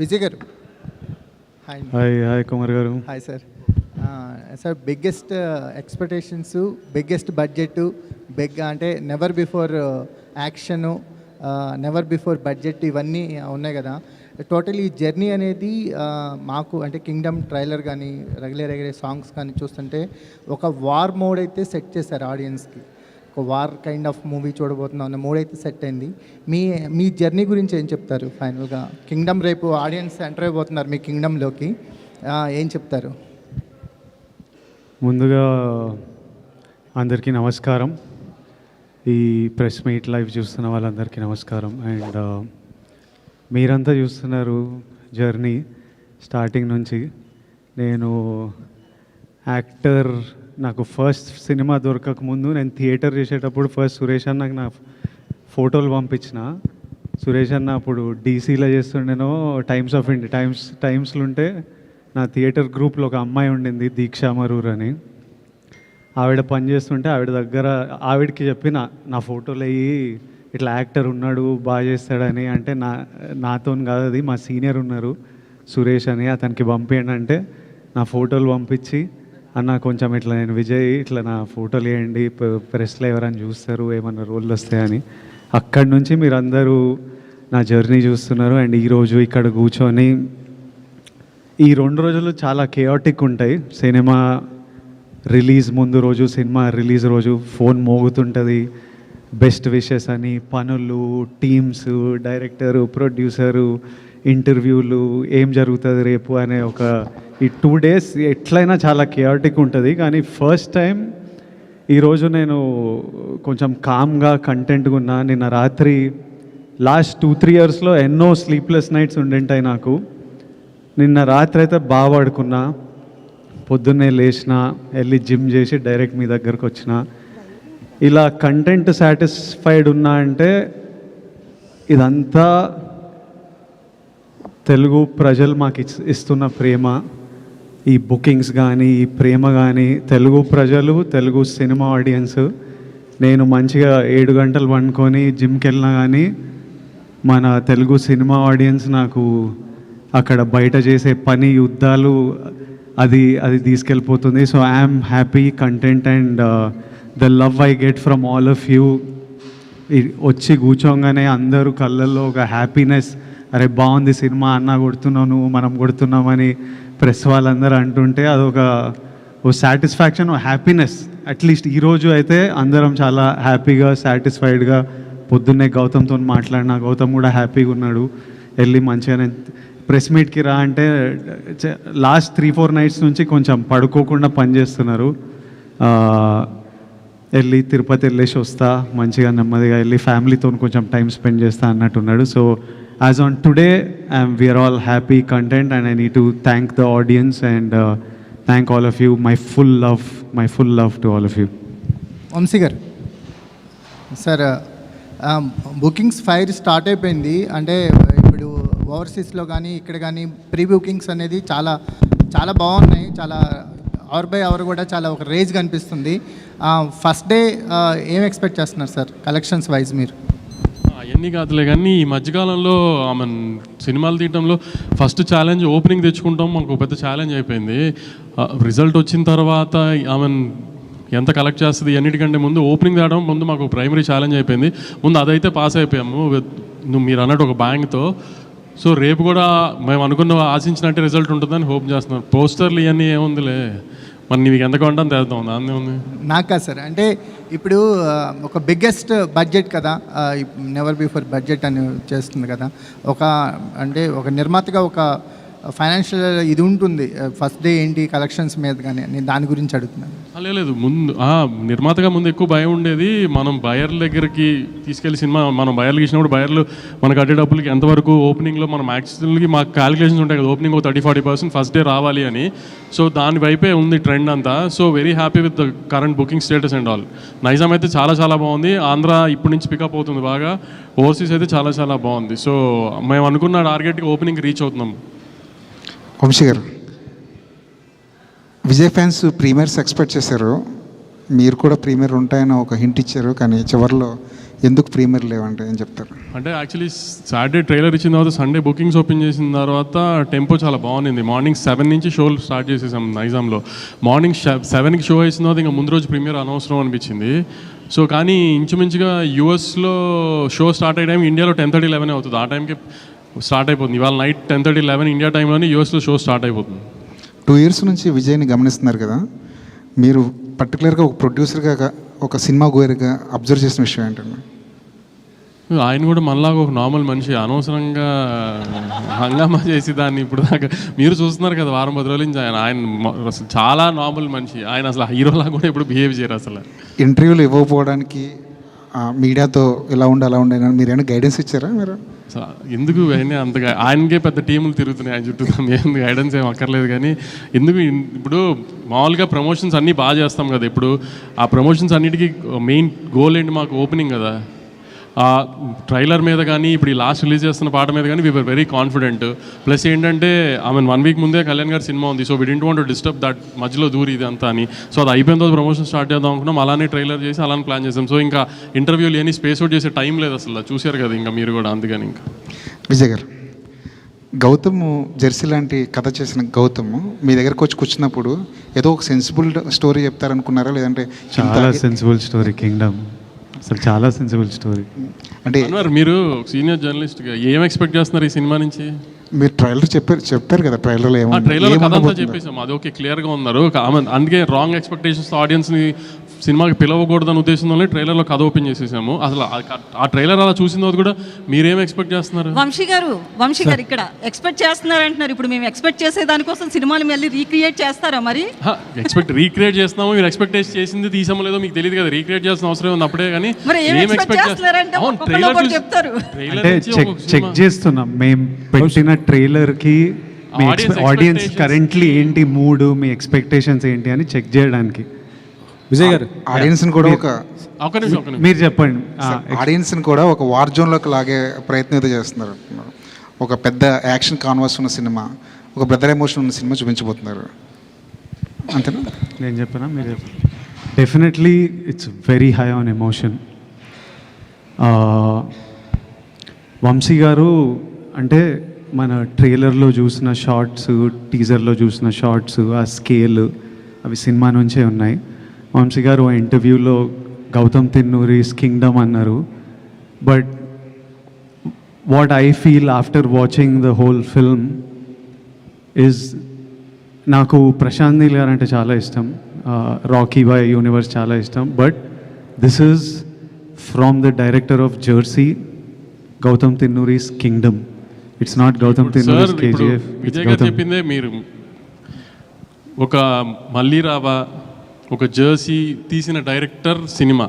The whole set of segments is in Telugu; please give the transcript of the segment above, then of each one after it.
విజయ్ గారు హాయ్. హాయ్ కుమార్ గారు. Hi sir. Sir biggest expectations, biggest budget, అంటే never before action, never before budget ఇవన్నీ ఉన్నాయి కదా. టోటల్ ఈ జర్నీ అనేది మాకు అంటే కింగ్డమ్ ట్రైలర్ కానీ రెగ్యులర్ సాంగ్స్ కానీ చూస్తుంటే ఒక వార్ మోడ్ అయితే సెట్ చేశారు ఆడియన్స్కి. ఒక వార్ కైండ్ ఆఫ్ మూవీ చూడబోతున్నాం అన్న మూడ్ అయితే సెట్ అయింది. మీ జర్నీ గురించి ఏం చెప్తారు? ఫైనల్గా కింగ్డమ్ రేపు ఆడియన్స్ ఎంటర్ అయిపోతున్నారు మీ కింగ్డమ్లోకి, ఏం చెప్తారు? ముందుగా అందరికీ నమస్కారం. ఈ ప్రెస్ మీట్ లైవ్ చూస్తున్న వాళ్ళందరికీ నమస్కారం. అండ్ మీరంతా చూస్తున్నారు జర్నీ స్టార్టింగ్ నుంచి. నేను యాక్టర్, నాకు ఫస్ట్ సినిమా దొరకక ముందు నేను థియేటర్ చేసేటప్పుడు ఫస్ట్ సురేష్ అన్న నాకు నా ఫోటోలు పంపించిన. సురేష్ అన్న అప్పుడు డీసీలో చేస్తుండేనో టైమ్స్ ఆఫ్ ఇండియా టైమ్స్లో ఉంటే నా థియేటర్ గ్రూప్లో ఒక అమ్మాయి ఉండింది, దీక్షా మరూర్ అని. ఆవిడ పని చేస్తుంటే ఆవిడ దగ్గర ఆవిడకి చెప్పిన నా ఫోటోలు అయ్యి ఇట్లా యాక్టర్ ఉన్నాడు బాగా చేస్తాడని. అంటే నాతో కాదు, అది మా సీనియర్ ఉన్నారు సురేష్ అని, అతనికి పంపించండి అంటే నా ఫోటోలు పంపించి, అన్న కొంచెం ఇట్లా నేను విజయ్ ఇట్లా నా ఫోటోలు వేయండి, ప్రెస్లో ఎవరైనా చూస్తారు ఏమన్నా రోళ్ళు వస్తాయని. అక్కడి నుంచి మీరందరూ నా జర్నీ చూస్తున్నారు. అండ్ ఈరోజు ఇక్కడ కూర్చొని ఈ 2 రోజులు చాలా కేయాటిక్ ఉంటాయి. సినిమా రిలీజ్ ముందు రోజు, సినిమా రిలీజ్ రోజు ఫోన్ మోగుతుంటుంది, బెస్ట్ విషెస్ అని, పనులు, టీమ్స్, డైరెక్టరు, ప్రొడ్యూసరు, ఇంటర్వ్యూలు, ఏం జరుగుతుంది రేపు అనే ఒక ఈ 2 days ఎట్లయినా చాలా కేయాటిక్ ఉంటుంది. కానీ ఫస్ట్ టైం ఈరోజు నేను కొంచెం కామ్గా కంటెంట్గా ఉన్నా. నిన్న రాత్రి లాస్ట్ 2-3 yearsలో ఎన్నో స్లీప్లెస్ నైట్స్ ఉండింటాయి నాకు. నిన్న రాత్రి అయితే బాగా పడుకున్నా, పొద్దున్నే లేచిన, వెళ్ళి జిమ్ చేసి డైరెక్ట్ మీ దగ్గరకు వచ్చిన. ఇలా కంటెంట్ సాటిస్ఫైడ్ ఉన్నా అంటే ఇదంతా తెలుగు ప్రజలు మాకు ఇస్తున్న ప్రేమ. ఈ బుకింగ్స్ కానీ, ఈ ప్రేమ కానీ, తెలుగు ప్రజలు, తెలుగు సినిమా ఆడియన్స్. నేను మంచిగా 7 గంటలు పండుకొని జిమ్కి వెళ్ళినా కానీ మన తెలుగు సినిమా ఆడియన్స్ నాకు అక్కడ బయట చేసే పని, యుద్ధాలు, అది తీసుకెళ్ళిపోతుంది. So I'm happy, content and the love I get from all of you. వచ్చి కూర్చోగానే అందరూ కళ్ళల్లో ఒక హ్యాపీనెస్, అరే బాగుంది సినిమా, అన్న కొడుతున్నాను, మనం కొడుతున్నామని ప్రెస్ వాళ్ళందరూ అంటుంటే అదొక సాటిస్ఫాక్షన్, హ్యాపీనెస్. అట్లీస్ట్ ఈరోజు అయితే అందరం చాలా హ్యాపీగా, సాటిస్ఫైడ్గా. పొద్దున్నే గౌతమ్తో మాట్లాడినా, గౌతమ్ కూడా హ్యాపీగా ఉన్నాడు. వెళ్ళి మంచిగానే ప్రెస్ మీట్కి రా అంటే లాస్ట్ 3-4 nights నుంచి కొంచెం పడుకోకుండా పనిచేస్తున్నారు. వెళ్ళి తిరుపతి వెళ్ళేసి వస్తా, మంచిగా నెమ్మదిగా వెళ్ళి ఫ్యామిలీతో కొంచెం టైం స్పెండ్ చేస్తా అన్నట్టున్నాడు. So as on today we're all happy, content, and I need to thank the audience and thank all of you. My full love to all of you. Vamshi గారు, సార్ బుకింగ్స్ ఫైర్ స్టార్ట్ అయిపోయింది. అంటే ఇప్పుడు ఓవర్సీస్లో కానీ ఇక్కడ కానీ ప్రీ బుకింగ్స్ అనేది చాలా చాలా బాగున్నాయి. చాలా అవర్ బై అవర్ కూడా చాలా ఒక రేజ్ కనిపిస్తుంది. ఫస్ట్ డే ఏం ఎక్స్పెక్ట్ చేస్తున్నారు సార్ కలెక్షన్స్ వైజ్ మీరు? అవన్నీ కాదులే కానీ ఈ మధ్యకాలంలో సినిమాలు తీయడంలో ఫస్ట్ ఛాలెంజ్ ఓపెనింగ్ తెచ్చుకుంటాం, మనకు పెద్ద ఛాలెంజ్ అయిపోయింది. రిజల్ట్ వచ్చిన తర్వాత ఎంత కలెక్ట్ చేస్తుంది అన్నిటికంటే ముందు ఓపెనింగ్ తేవడం ముందు మాకు ప్రైమరీ ఛాలెంజ్ అయిపోయింది. ముందు అదైతే పాస్ అయిపోయాము మీరు అన్నట్టు ఒక బ్యాంక్తో. సో రేపు కూడా మేము అనుకున్న ఆశించినట్టే రిజల్ట్ ఉంటుందని హోప్ చేస్తున్నాం. పోస్టర్లు ఇవన్నీ ఏముందిలే, మరి నీకు ఎంత కొంటాను తెద్దాం, దాన్ని ఉంది. నాకా సార్, అంటే ఇప్పుడు ఒక బిగ్గెస్ట్ బడ్జెట్ కదా, నెవర్ బిఫోర్ బడ్జెట్ అని చేస్తుంది కదా. ఒక నిర్మాతగా ఒక ఫైనాన్షియల్ ఇది ఉంటుంది. ఫస్ట్ డే ఏంటి కలెక్షన్స్ మీద కానీ నేను దాని గురించి అడుగుతున్నాను. లేదు, ముందు నిర్మాతగా ముందు ఎక్కువ భయం ఉండేది. మనం బయర్ల దగ్గరికి తీసుకెళ్లి సినిమా మనం బయర్లకు ఇచ్చినప్పుడు బయర్లు మనకు అడ్డే డబ్బులకి ఎంతవరకు ఓపెనింగ్లో మనం యాక్చువల్గా మాకు క్యాలిక్యులేషన్స్ ఉంటాయి కదా, ఓపెనింగ్ 30-40% ఫస్ట్ డే రావాలి అని. సో దాని వైపే ఉంది ట్రెండ్ అంతా. So very happy with the current booking status and all. Nizam అయితే చాలా చాలా బాగుంది. ఆంధ్ర ఇప్పటి నుంచి పికప్ అవుతుంది బాగా. ఓవర్సీస్ అయితే చాలా చాలా బాగుంది. సో మేము అనుకున్న టార్గెట్కి ఓపెనింగ్ రీచ్ అవుతున్నాం. వంశీ గారు, విజయ్ ఫ్యాన్స్ ప్రీమియర్స్ ఎక్స్పెక్ట్ చేశారు, మీరు కూడా ప్రీమియర్ ఉంటాయని ఒక హింట్ ఇచ్చారు. కానీ చివరిలో ఎందుకు ప్రీమియర్ లేవంటే ఏం చెప్తారు? అంటే యాక్చువల్లీ సాటర్డే ట్రైలర్ ఇచ్చిన తర్వాత సండే బుకింగ్స్ ఓపెన్ చేసిన తర్వాత టెంపో చాలా బాగుంది. మార్నింగ్ 7 నుంచి షోలు స్టార్ట్ చేసేసాం నైజాంలో. మార్నింగ్ 7కి షో వేసిన తర్వాత ఇంకా ముందు రోజు ప్రీమియర్ అనవసరం అనిపించింది. సో కానీ ఇంచుమించుగా యూఎస్లో షో స్టార్ట్ అయ్యే టైం ఇండియాలో 10:30, 11 అవుతుంది. ఆ టైంకి స్టార్ట్ అయిపోతుంది. ఇవాళ నైట్ 10:30, 11 ఇండియా టైంలోనే యూఎస్లో షో స్టార్ట్ అయిపోతుంది. 2 years నుంచి విజయ్ని గమనిస్తున్నారు కదా, మీరు పర్టికులర్గా ఒక ప్రొడ్యూసర్గా, ఒక సినిమా గోయర్గా అబ్జర్వ్ చేసిన విషయం ఏంటండి? ఆయన కూడా మనలాగా ఒక నార్మల్ మనిషి, అనవసరంగా హంగామా చేసి దాన్ని ఇప్పుడు దాకా మీరు చూస్తున్నారు కదా వారం 10 రోజుల నుంచి ఆయన అసలు చాలా నార్మల్ మనిషి. ఆయన అసలు హీరోలా కూడా ఇప్పుడు బిహేవ్ చేయరు అసలు. ఇంటర్వ్యూలు ఇవ్వకపోవడానికి మీడియాతో ఇలా ఉండి అలా ఉండే మీరు ఏమైనా గైడెన్స్ ఇచ్చారా? మీరు ఎందుకు అయినా అంతగా ఆయనకే పెద్ద టీములు తిరుగుతున్నాయి ఆయన చుట్టూ, మేము గైడెన్స్ ఏం అక్కర్లేదు. కానీ ఎందుకు ఇప్పుడు మామూలుగా ప్రమోషన్స్ అన్నీ బాగా చేస్తాం కదా, ఇప్పుడు ఆ ప్రమోషన్స్ అన్నిటికీ మెయిన్ గోల్ ఏంటి మాకు? ఓపెనింగ్ కదా. ఆ ట్రైలర్ మీద కానీ ఇప్పుడు ఈ లాస్ట్ రిలీజ్ చేస్తున్న పాట మీద కానీ వీఆర్ వెరీ కాన్ఫిడెంట్. ప్లస్ ఏంటంటే ఆమె 1 week ముందే కళ్యాణ్ గారి సినిమా ఉంది. So we didn't want to disturb that మధ్యలో దూరి ఇది అంతా అని. సో అది అయిపోయిన తర్వాత ప్రమోషన్ స్టార్ట్ చేద్దాం అనుకున్నాం. అలానే ట్రైలర్ చేసి అలానే ప్లాన్ చేసాం. సో ఇంకా ఇంటర్వ్యూలు ఏని స్పేస్ అవుట్ చేసే టైం లేదు అసలు. చూశారు కదా ఇంకా మీరు కూడా, అందుకని ఇంకా. విజయ్ గారు, గౌతమ్ జెర్సీ లాంటి కథ చేసిన గౌతమ్ మీ దగ్గరకు వచ్చి కూర్చున్నప్పుడు ఏదో ఒక సెన్సిబుల్ స్టోరీ చెప్తారనుకున్నారా, లేదంటే చాలా సెన్సిబుల్ స్టోరీ కింగ్డమ్, అసలు చాలా సెన్సిబుల్ స్టోరీ. అంటే మీరు సీనియర్ జర్నలిస్ట్గా ఏం ఎక్స్పెక్ట్ చేస్తున్నారు ఈ సినిమా నుంచి? మీరు ట్రైలర్ చెప్పారు కదా, ట్రైలర్లో ట్రైలర్ కథ అంతా చెప్పేసాం, అది ఓకే, క్లియర్గా ఉన్నారు. అందుకే రాంగ్ ఎక్స్పెక్టేషన్స్ ఆడియన్స్ని సినిమాకి పిలవకూడదని ఉద్దేశంలోనే ట్రైలర్లో కథ ఓపెన్ చేసేసాము. అసలు ఆ ట్రైలర్ అలా చూసిన తర్వాత కూడా మీరేం ఎక్స్పెక్ట్ చేస్తున్నారు? వంశీ గారు ఇక్కడ ఎక్స్పెక్ట్ చేస్తున్నారు అంటున్నారు. ఇప్పుడు మేము ఎక్స్పెక్ట్ చేసే దానికోసం సినిమాలు మళ్ళీ రీక్రియేట్ చేస్తారా? మరి రీక్రియేట్ చేస్తున్నాము, మీరు ఎక్స్పెక్ట్ చేసింది తీసామో లేదో మీకు తెలియదు కదా. రీక్రియేట్ చేసిన అవసరం ఉంది అప్పుడే. కానీ చెక్ చేస్తున్నాం మేము పెట్టిన ట్రైలర్కి మీ ఆడియన్స్ కరెంట్లీ ఏంటి మూడ్, మీ ఎక్స్పెక్టేషన్స్ ఏంటి అని చెక్ చేయడానికి. విజయ్ గారు, ఆడియన్స్ని కూడా మీరు చెప్పండి. ఆడియన్స్ని కూడా ఒక వార్ జోన్లోకి లాగే ప్రయత్నం అయితే చేస్తున్నారు. ఒక పెద్ద యాక్షన్ కాన్వాస్ ఉన్న సినిమా, ఒక బ్రదర్ ఎమోషన్ ఉన్న సినిమా చూపించబోతున్నారు, అంతేనా? నేను చెప్పానా, మీరు చెప్పండి. Definitely it's very high on emotion. Vamsi గారు అంటే మన ట్రైలర్లో చూసిన షార్ట్స్, టీజర్లో చూసిన షార్ట్స్, ఆ స్కేల్ అవి సినిమా నుంచే ఉన్నాయి. వంశీ గారు ఆ ఇంటర్వ్యూలో గౌతమ్ తిన్నూరిస్ కింగ్డమ్ అన్నారు. But what I feel after watching the whole film is, నాకు ప్రశాంత్ నీల్ గారు అంటే చాలా ఇష్టం, రాకీ బాయ్ యూనివర్స్ చాలా ఇష్టం. But this is from the director of Jersey, Gautam Tinnanuri's Kingdom. It's not Gautam Tinnanuri's KGF. Vijay garu చెప్పిందే మీరు ఒక మళ్ళీ రావా, ఒక జెర్సీ తీసిన director cinema,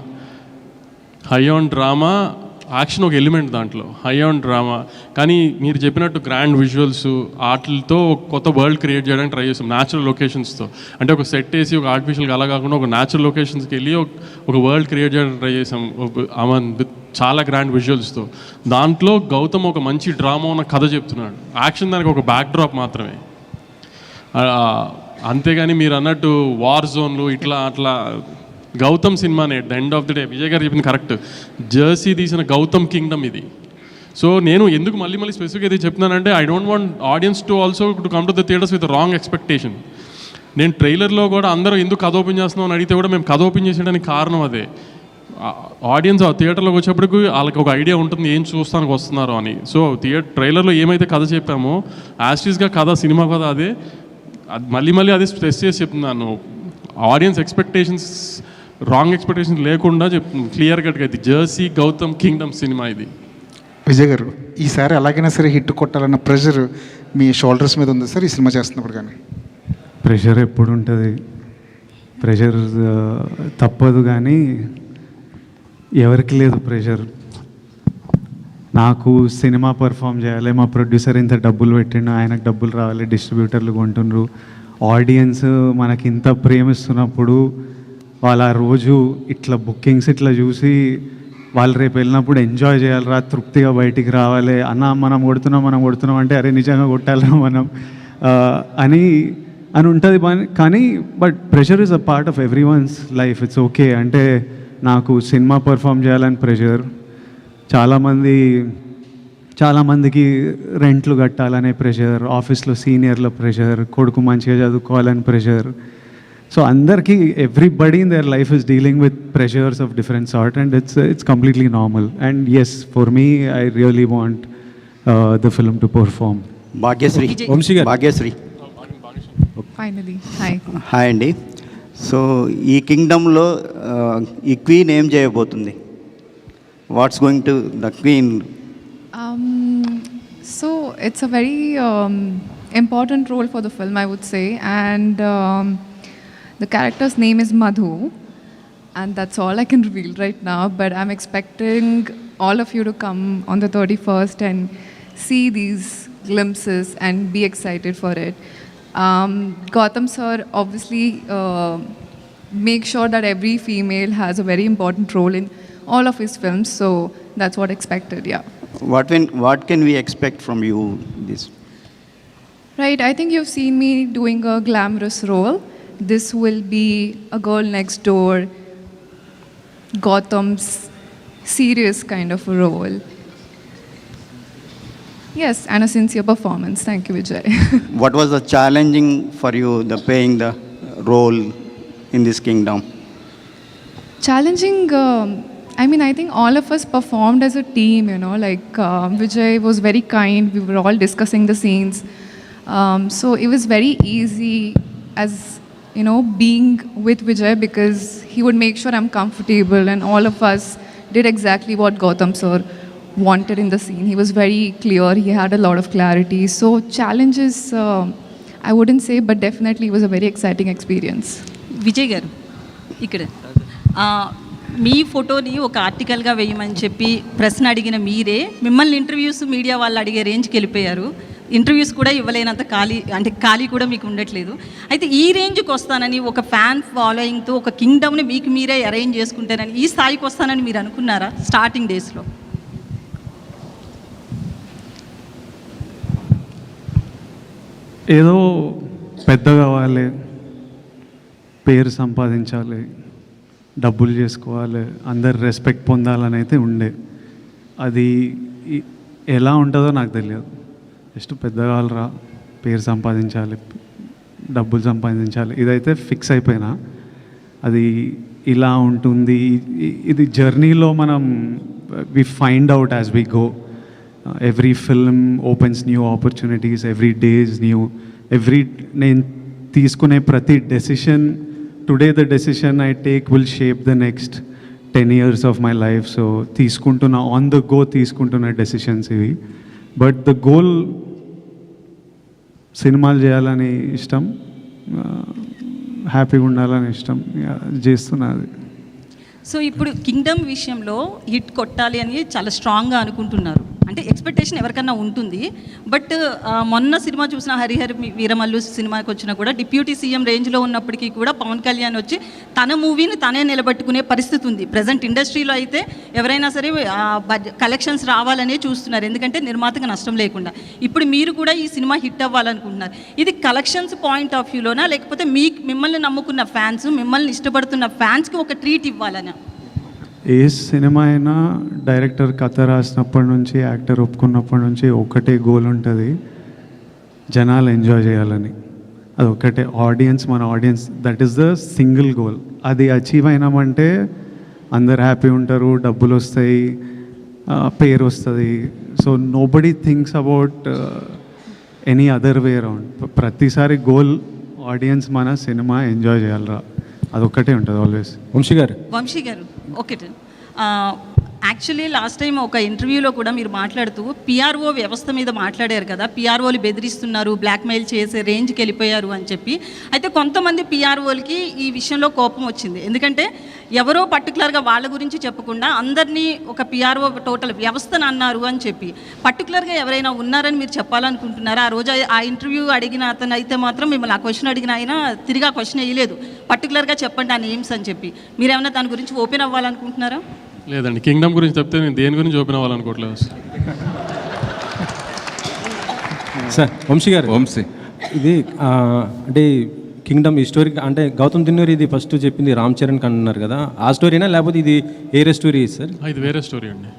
high on drama, action ఒక ఎలిమెంట్ దాంట్లో, హై ఆన్ డ్రామా. కానీ మీరు చెప్పినట్టు గ్రాండ్ విజువల్స్ వాటితో ఒక కొత్త వరల్డ్ క్రియేట్ చేయడానికి ట్రై చేస్తాం, న్యాచురల్ లొకేషన్స్తో. అంటే ఒక సెట్ వేసి ఒక ఆర్టిఫిషియల్గా అలా కాకుండా ఒక న్యాచురల్ లొకేషన్స్కి వెళ్ళి ఒక వరల్డ్ క్రియేట్ చేయడానికి ట్రై చేసాం, విత్ చాలా గ్రాండ్ విజువల్స్తో. దాంట్లో గౌతమ్ ఒక మంచి డ్రామా ఉన్న కథ చెప్తున్నాడు, యాక్షన్ దానికి ఒక బ్యాక్ డ్రాప్ మాత్రమే. అంతేగాని మీరు అన్నట్టు వార్ జోన్లు ఇట్లా అట్లా గౌతమ్ సినిమానే. At the end of the day Vijay గారు చెప్పింది కరెక్ట్, జెర్సీ తీసిన గౌతమ్ కింగ్డమ్ ఇది. సో నేను ఎందుకు మళ్ళీ స్పెసిఫిక్గా ఇది చెప్తున్నానంటే, I don't want audience to also to come to the theatres with wrong expectation. నేను ట్రైలర్లో కూడా అందరూ ఎందుకు కథ ఓపెన్ చేస్తున్నాం అని అడిగితే కూడా మేము కథ ఓపెన్ చేసేయడానికి కారణం అదే. ఆడియన్స్ ఆ థియేటర్లోకి వచ్చేప్పటికి వాళ్ళకి ఒక ఐడియా ఉంటుంది ఏం చూస్తానికి వస్తున్నారు అని. సో ట్రైలర్లో ఏమైతే కథ చెప్పామో యాస్టీస్గా కథ, సినిమా కథ అదే. అది మళ్ళీ అదే స్ట్రెస్ చేసి చెప్తున్నాను, ఆడియన్స్ ఎక్స్పెక్టేషన్స్ రాంగ్ ఎక్స్పెక్టేషన్స్ లేకుండా చెప్తున్నాను క్లియర్ కట్గా. ఇది జెర్సీ గౌతమ్ కింగ్డమ్ సినిమా ఇది. విజయ్ గారు, ఈసారి ఎలాగైనా సరే హిట్ కొట్టాలన్న ప్రెషర్ మీ షోల్డర్స్ మీద ఉంది సార్ ఈ సినిమా చేస్తున్నప్పుడు? కానీ ప్రెషర్ ఎప్పుడు ఉంటుంది, ప్రెషర్ తప్పదు, కానీ ఎవరికి లేదు ప్రెషర్. నాకు సినిమా పర్ఫామ్ చేయాలి, మా ప్రొడ్యూసర్ ఇంత డబ్బులు పెట్టిండు, ఆయనకు డబ్బులు రావాలి, డిస్ట్రిబ్యూటర్లు కొంటున్నారు, ఆడియన్స్ మనకి ఇంత ప్రేమిస్తున్నప్పుడు వాళ్ళు ఆ రోజు ఇట్లా బుకింగ్స్ ఇట్లా చూసి వాళ్ళు రేపు వెళ్ళినప్పుడు ఎంజాయ్ చేయాలిరా, తృప్తిగా బయటికి రావాలి, అన్న మనం కొడుతున్నాం అంటే అరే నిజంగా కొట్టాలరా మనం అని ఉంటుంది. కానీ but pressure is a part of every one's life. It's okay. అంటే నాకు సినిమా పర్ఫామ్ చేయాలని ప్రెషర్, చాలామందికి రెంట్లు కట్టాలనే ప్రెషర్, ఆఫీస్లో సీనియర్ల ప్రెషర్, కొడుకు మంచిగా చదువుకోవాలని ప్రెషర్. సో అందరికీ everybody in their life is dealing with pressures of different sort and it's completely normal. And yes, for me I really want the film to perform. Bhagyashri, Vamshi garu. Bhagyashri finally hi. Hi అండి. సో ఈ కింగ్డమ్లో ఈ క్వీన్ ఏం చేయబోతుంది? What's going to the queen? So it's a very important role for the film, I would say, and the character's name is Madhu, and that's all I can reveal right now, but I'm expecting all of you to come on the 31st and see these glimpses and be excited for it. Gautam sir obviously make sure that every female has a very important role in all of his films, so that's what expected. Yeah. What can we expect from you this? Right, I think you've seen me doing a glamorous role. This will be a girl next door, Gautam's serious kind of a role. Yes, and a sincere performance. Thank you, Vijay. What was the challenging for you, the playing the role in this kingdom? Challenging, I mean, I think all of us performed as a team, you know, like Vijay was very kind. We were all discussing the scenes. So it was very easy as, you know, being with Vijay because he would make sure I'm comfortable, and all of us did exactly what Gautam sir wanted in the scene. He was very clear. He had a lot of clarity. So challenges, I wouldn't say, but definitely it was a very exciting experience. Vijay గారు ఇక్కడ మీ ఫోటోని ఒక ఆర్టికల్గా వేయమని చెప్పి ప్రశ్న అడిగిన మీరే మిమ్మల్ని ఇంటర్వ్యూస్ మీడియా వాళ్ళు అడిగే రేంజ్కి వెళ్ళిపోయారు. ఇంటర్వ్యూస్ కూడా ఇవ్వలేనంత ఖాళీ కూడా మీకు ఉండట్లేదు. అయితే ఈ రేంజ్కి వస్తానని, ఒక ఫ్యాన్ ఫాలోయింగ్తో ఒక కింగ్డమ్ని మీకు మీరే అరేంజ్ చేసుకుంటారని, ఈ స్థాయికి వస్తానని మీరు అనుకున్నారా స్టార్టింగ్ డేస్లో? ఏదో పెద్ద కావాలి, పేరు సంపాదించాలి, డబ్బులు చేసుకోవాలి, అందరు రెస్పెక్ట్ పొందాలని అయితే ఉండే. అది ఎలా ఉంటుందో నాకు తెలియదు. జస్ట్ పెద్ద కావాలరా, పేరు సంపాదించాలి, డబ్బులు సంపాదించాలి, ఇదైతే ఫిక్స్ అయిపోయినా. అది ఇలా ఉంటుంది. ఇది జర్నీలో మనం we find out as we go. Every film opens new opportunities, every day is new. నేను తీసుకునే ప్రతి decision, today the decision I take will shape the next 10 years of my life. So తీసుకుంటున్న ఆన్ ద గో తీసుకుంటున్న డెసిషన్స్ ఇవి. బట్ ద గోల్ సినిమాలు చేయాలని ఇష్టం, హ్యాపీగా ఉండాలని ఇష్టం, చేస్తున్నది. సో ఇప్పుడు కింగ్డమ్ విషయంలో హిట్ కొట్టాలి అని చాలా స్ట్రాంగ్గా అనుకుంటున్నారు. అంటే ఎక్స్పెక్టేషన్ ఎవరికన్నా ఉంటుంది. బట్ మొన్న సినిమా చూసిన హరిహర వీరమల్లు సినిమాకి వచ్చినా కూడా డిప్యూటీ సీఎం రేంజ్లో ఉన్నప్పటికీ కూడా పవన్ కళ్యాణ్ వచ్చి తన మూవీని తనే నిలబెట్టుకునే పరిస్థితి ఉంది. ప్రజెంట్ ఇండస్ట్రీలో అయితే ఎవరైనా సరే కలెక్షన్స్ రావాలనే చూస్తున్నారు, ఎందుకంటే నిర్మాతకు నష్టం లేకుండా. ఇప్పుడు మీరు కూడా ఈ సినిమా హిట్ అవ్వాలనుకుంటున్నారు. ఇది కలెక్షన్స్ పాయింట్ ఆఫ్ వ్యూలోనా, లేకపోతే మిమ్మల్ని నమ్ముకున్న ఫ్యాన్స్, మిమ్మల్ని ఇష్టపడుతున్న ఫ్యాన్స్కి ఒక ట్రీట్ ఇవ్వాలనా? ఏ సినిమా అయినా డైరెక్టర్ కథ రాసినప్పటి నుంచి, యాక్టర్ ఒప్పుకున్నప్పటి నుంచి ఒకటే గోల్ ఉంటుంది, జనాలు ఎంజాయ్ చేయాలని. అది ఒకటే. మన audience, that is the single goal. అది అచీవ్ అయినామంటే అందరు హ్యాపీ ఉంటారు, డబ్బులు వస్తాయి, పేరు వస్తుంది. So nobody thinks about any other way around. ప్రతిసారి గోల్ ఆడియన్స్ మన సినిమా ఎంజాయ్ చేయాలరా, అదొక్కటే ఉంటుంది ఆల్వేస్. వంశీ గారు ఓకే. యాక్చువల్లీ లాస్ట్ టైం ఒక ఇంటర్వ్యూలో కూడా మీరు మాట్లాడుతూ పిఆర్ఓ వ్యవస్థ మీద మాట్లాడారు కదా, పిఆర్ఓలు బెదిరిస్తున్నారు, బ్లాక్మెయిల్ చేసే రేంజ్కి వెళ్ళిపోయారు అని చెప్పి. అయితే కొంతమంది పిఆర్ఓలకి ఈ విషయంలో కోపం వచ్చింది. ఎందుకంటే ఎవరో పర్టికులర్గా వాళ్ళ గురించి చెప్పకుండా అందరినీ ఒక పిఆర్ఓ టోటల్ వ్యవస్థను అన్నారు అని చెప్పి. పర్టికులర్గా ఎవరైనా ఉన్నారని మీరు చెప్పాలనుకుంటున్నారా? ఆ రోజు ఆ ఇంటర్వ్యూ అడిగిన అతను అయితే మాత్రం మిమ్మల్ని ఆ క్వశ్చన్ అడిగిన ఆయన తిరిగి ఆ క్వశ్చన్ వేయలేదు, పర్టికులర్గా చెప్పండి ఆ నేమ్స్ అని చెప్పి. మీరేమైనా దాని గురించి ఓపెన్ అవ్వాలనుకుంటున్నారా? లేదండి, కింగ్డమ్ గురించి చెప్తే నేను దేని గురించి ఓపెన్ అవ్వాలనుకోవట్లేదు. సార్ వంశీ ఇది అంటే కింగ్డమ్ ఈ స్టోరీ అంటే గౌతమ్ దిన్నూరి ఇది ఫస్ట్ చెప్పింది రామ్ చరణ్కి అంటున్నారు కదా, ఆ స్టోరీనా లేకపోతే ఇది వేరే స్టోరీ సార్? ఇది వేరే స్టోరీ అండి.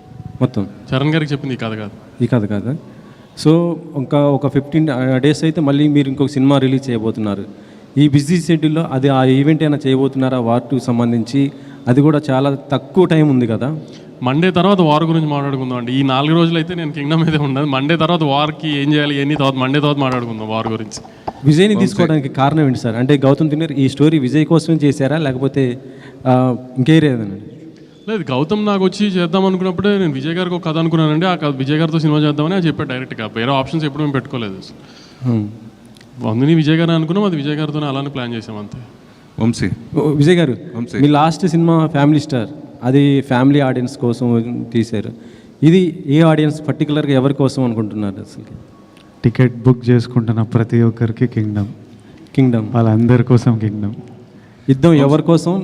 మొత్తం చరణ్ గారికి చెప్పింది ఈ కథ కాదు. ఈ కథ కాదా? సో ఒక 15 డేస్ అయితే మళ్ళీ మీరు ఇంకొక సినిమా రిలీజ్ చేయబోతున్నారు. ఈ బిజీ షెడ్యూల్లో అది ఆ ఈవెంట్ అయినా చేయబోతున్నారా వార్ 2 సంబంధించి? అది కూడా చాలా తక్కువ టైం ఉంది కదా. మండే తర్వాత వార్ గురించి మాట్లాడుకుందాం అండి. ఈ 4 రోజులు అయితే నేను కింగ్డమ్ మీదే ఉండదు. మండే తర్వాత వార్కి ఏం చేయాలి ఎన్ని తర్వాత మండే తర్వాత మాట్లాడుకుందాం వార్ గురించి. విజయ్ని తీసుకోవడానికి కారణం ఏంటి సార్? అంటే గౌతమ్ తిన్నర్ ఈ స్టోరీ విజయ్ కోసం చేశారా లేకపోతే ఇంకేరేదండి? లేదు, గౌతమ్ నాకు వచ్చి చేద్దాం అనుకున్నప్పుడే నేను విజయ్ గారికి ఒక కథ అనుకున్నానండి. ఆ కథ విజయ్ గారితో సినిమా చేద్దామని అది చెప్పాడు డైరెక్ట్గా. వేరే ఆప్షన్స్ ఎప్పుడు మేము పెట్టుకోలేదు. అందుని విజయ్ గారు అనుకున్నాం, అది విజయ్ గారితోనే అలానే ప్లాన్ చేసాం అంతే. వంశీ, విజయ్ గారు మీ లాస్ట్ సినిమా ఫ్యామిలీ స్టార్, అది ఫ్యామిలీ ఆడియన్స్ కోసం తీశారు. ఇది ఏ ఆడియన్స్ పర్టికులర్గా ఎవరి కోసం అనుకుంటున్నారు అసలు? టికెట్ బుక్ చేసుకుంటున్న ప్రతి ఒక్కరికి కింగ్డమ్ వాళ్ళందరి కోసం కింగ్డమ్. యుద్ధం ఎవరి కోసం,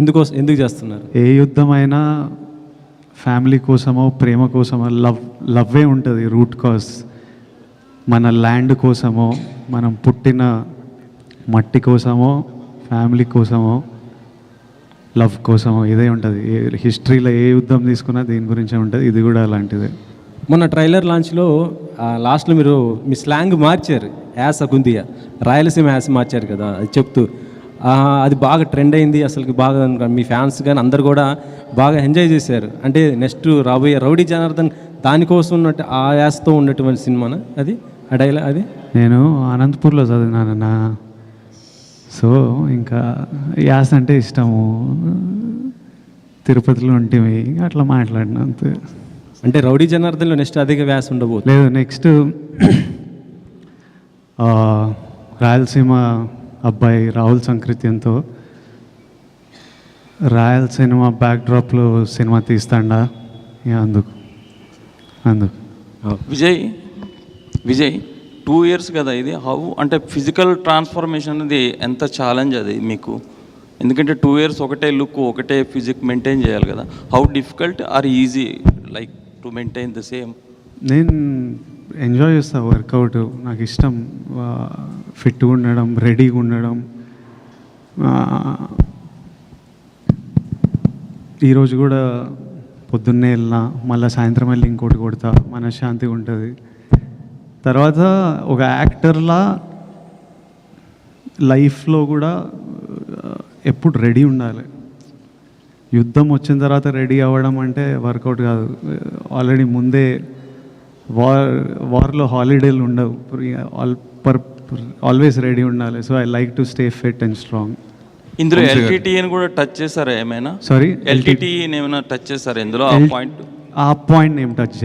ఎందుకు చేస్తున్నారు? ఏ యుద్ధమైనా ఫ్యామిలీ కోసమో ప్రేమ కోసమో లవ్వే ఉంటుంది రూట్ కాజ్. మన ల్యాండ్ కోసమో మనం పుట్టిన మట్టి కోసమో ఫ్యామిలీ కోసమో లవ్ కోసమో ఇదే ఉంటుంది. హిస్టరీలో ఏ యుద్ధం తీసుకున్నా దీని గురించే ఉంటుంది. ఇది కూడా అలాంటిదే. మొన్న ట్రైలర్ లాంచ్లో లాస్ట్లో మీరు మీ స్లాంగ్ మార్చారు, యాస కుందియా రాయలసీమ యాస మార్చారు కదా, అది చెప్తూ అది బాగా ట్రెండ్ అయింది. అసలు బాగా మీ ఫ్యాన్స్ కానీ అందరు కూడా బాగా ఎంజాయ్ చేశారు. అంటే నెక్స్ట్ రాబోయే రౌడీ జనార్దన్ దానికోసం ఉన్నట్టు ఆ యాసతో ఉన్నటువంటి సినిమానా అది? ఆ డైలాగ్ అది నేను అనంతపూర్లో చదివినానన్న, సో ఇంకా యాస అంటే ఇష్టము. తిరుపతిలో ఉంటేవి అట్లా మాట్లాడిన అంతే. అంటే రౌడీ జనార్దన్లో నెక్స్ట్ అధిక వ్యాస ఉండబోదు? లేదు, నెక్స్ట్ రాయలసీమ అబ్బాయి రాహుల్ సంకృత్యంతో రాయలసీమ బ్యాక్డ్రాప్లో సినిమా తీస్తాడా అందుకు. విజయ్ 2 years కదా ఇది. హౌ అంటే ఫిజికల్ ట్రాన్స్ఫర్మేషన్ అనేది ఎంత ఛాలెంజ్ అది మీకు? ఎందుకంటే 2 years ఒకటే లుక్ ఒకటే ఫిజిక్ మెయింటైన్ చేయాలి కదా. How difficult or easy like to maintain the same? నేను ఎంజాయ్ చేస్తాను వర్కౌట్, నాకు ఇష్టం. ఫిట్గా ఉండడం, రెడీగా ఉండడం. ఈరోజు కూడా పొద్దున్నే వెళ్ళినా మళ్ళీ సాయంత్రం వెళ్ళి ఇంకోటి కొడతా, మనశ్శాంతిగా ఉంటుంది. తర్వాత ఒక యాక్టర్లా లైఫ్లో కూడా ఎప్పుడు రెడీ ఉండాలి. యుద్ధం వచ్చిన తర్వాత రెడీ అవ్వడం అంటే వర్కౌట్ కాదు. ఆల్రెడీ ముందే వార్లో హాలిడేలు ఉండవు, ఆల్వేస్ రెడీ ఉండాలి. So I like to stay fit and strong. ఇందులో ఎల్టీటీని కూడా టచ్ చేశారా ఏమైనా? సారీ, ఎల్టీటీని ఏమైనా టచ్ చేశారా ఇందులో? ఆ పాయింట్ ఏం టచ్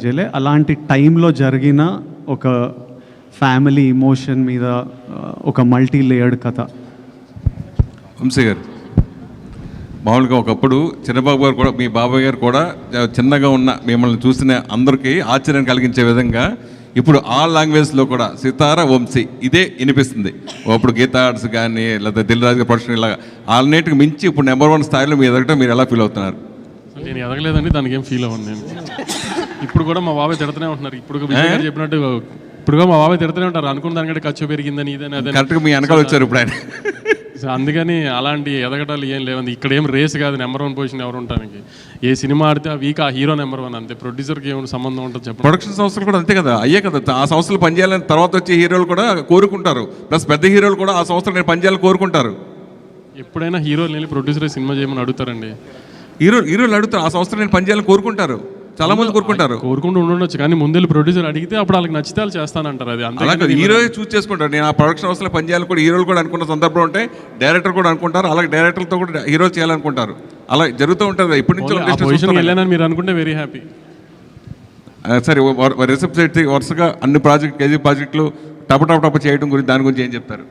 చేయలే. అలాంటి టైంలో జరిగిన ఒక ఫ్యామిలీ ఇమోషన్ మీద ఒక మల్టీ లేయర్డ్ కథ. వంశీ గారు, మామూలుగా ఒకప్పుడు చిన్నబాబు గారు కూడా, మీ బాబాయ్ గారు కూడా చిన్నగా ఉన్న మిమ్మల్ని చూసిన అందరికీ ఆశ్చర్యం కలిగించే విధంగా ఇప్పుడు ఆల్ లాంగ్వేజ్లో కూడా సితార వంశీ ఇదే వినిపిస్తుంది. అప్పుడు గీతా ఆర్ట్స్ కానీ లేదా దిల్ రాజు ప్రొడక్షన్ ఇలాగా అన్నిటికి మించి ఇప్పుడు నెంబర్ 1 స్థాయిలో మీ ఎదగటం మీరు ఎలా ఫీల్ అవుతున్నారు? నేను ఎదగలేదండి, దానికి ఏం ఫీల్ అవ్వను నేను. ఇప్పుడు కూడా మా బాబాయ్ తిడుతూనే ఉంటున్నారు. ఇప్పుడు విజయ్ గారు చెప్పినట్టు ఇప్పుడు మా బాబాయ్ తిడుతూనే ఉంటారు. అనుకున్న దానికంటే ఖర్చు పెరిగిందని ఇదని అదే. కరెక్ట్గా మీ వెనకాల వచ్చారు ఇప్పుడు ఆయన. అందుకని అలాంటి ఎదగటాలు ఏం లేవండి. ఇక్కడ ఏం రేస్ కాదు నెంబర్ 1 పొజిషన్ ఎవరు ఉండడానికి. ఏ సినిమా ఆడితే ఆ వీక్ ఆ హీరో నెంబర్ 1 అంతే. ప్రొడ్యూసర్కి ఏమైనా సంబంధం ఉంటుంది చెప్పండి? ప్రొడక్షన్ సంస్థలు కూడా అంతే కదా, అయ్యే కదా. ఆ సంస్థలు పనిచేయాలని తర్వాత వచ్చే హీరోలు కూడా కోరుకుంటారు. ప్లస్ పెద్ద హీరోలు కూడా ఆ సంస్థలు నేను పనిచేయాలని కోరుకుంటారు. ఎప్పుడైనా హీరోలు వెళ్ళి ప్రొడ్యూసర్ సినిమా చేయమని అడుగుతారండి. హీరోలు అడుగుతారు, ఆ సంస్థలు నేను పనిచేయాలని కోరుకుంటారు. చాలా మంది కోరుకుంటూ ఉండొచ్చు, కానీ ముందు ప్రొడ్యూసర్ అడిగితే అప్పుడు వాళ్ళకి నచ్చితే వాళ్ళు చేస్తానంటారు. అది అంతే. హీరో చూస్ చేసుకుంటారు. నేను ఆ ప్రొడక్షన్ హౌస్లో పనిచేయాలని కూడా హీరోలు కూడా అనుకున్న సందర్భం ఉంటే డైరెక్టర్ కూడా అనుకుంటారు. అలాగే డైరెక్టర్లతో కూడా హీరోలు చేయాలనుకుంటారు. అలా జరుగుతూ ఉంటుంది. ఇప్పటి నుంచి వెళ్ళానని మీరు అనుకుంటే వెరీ హ్యాపీ. సరే, రిసెప్ట్ వరుసగా అన్ని కేజీ ప్రాజెక్టులు టప చేయడం గురించి దాని గురించి ఏం చెప్తారు?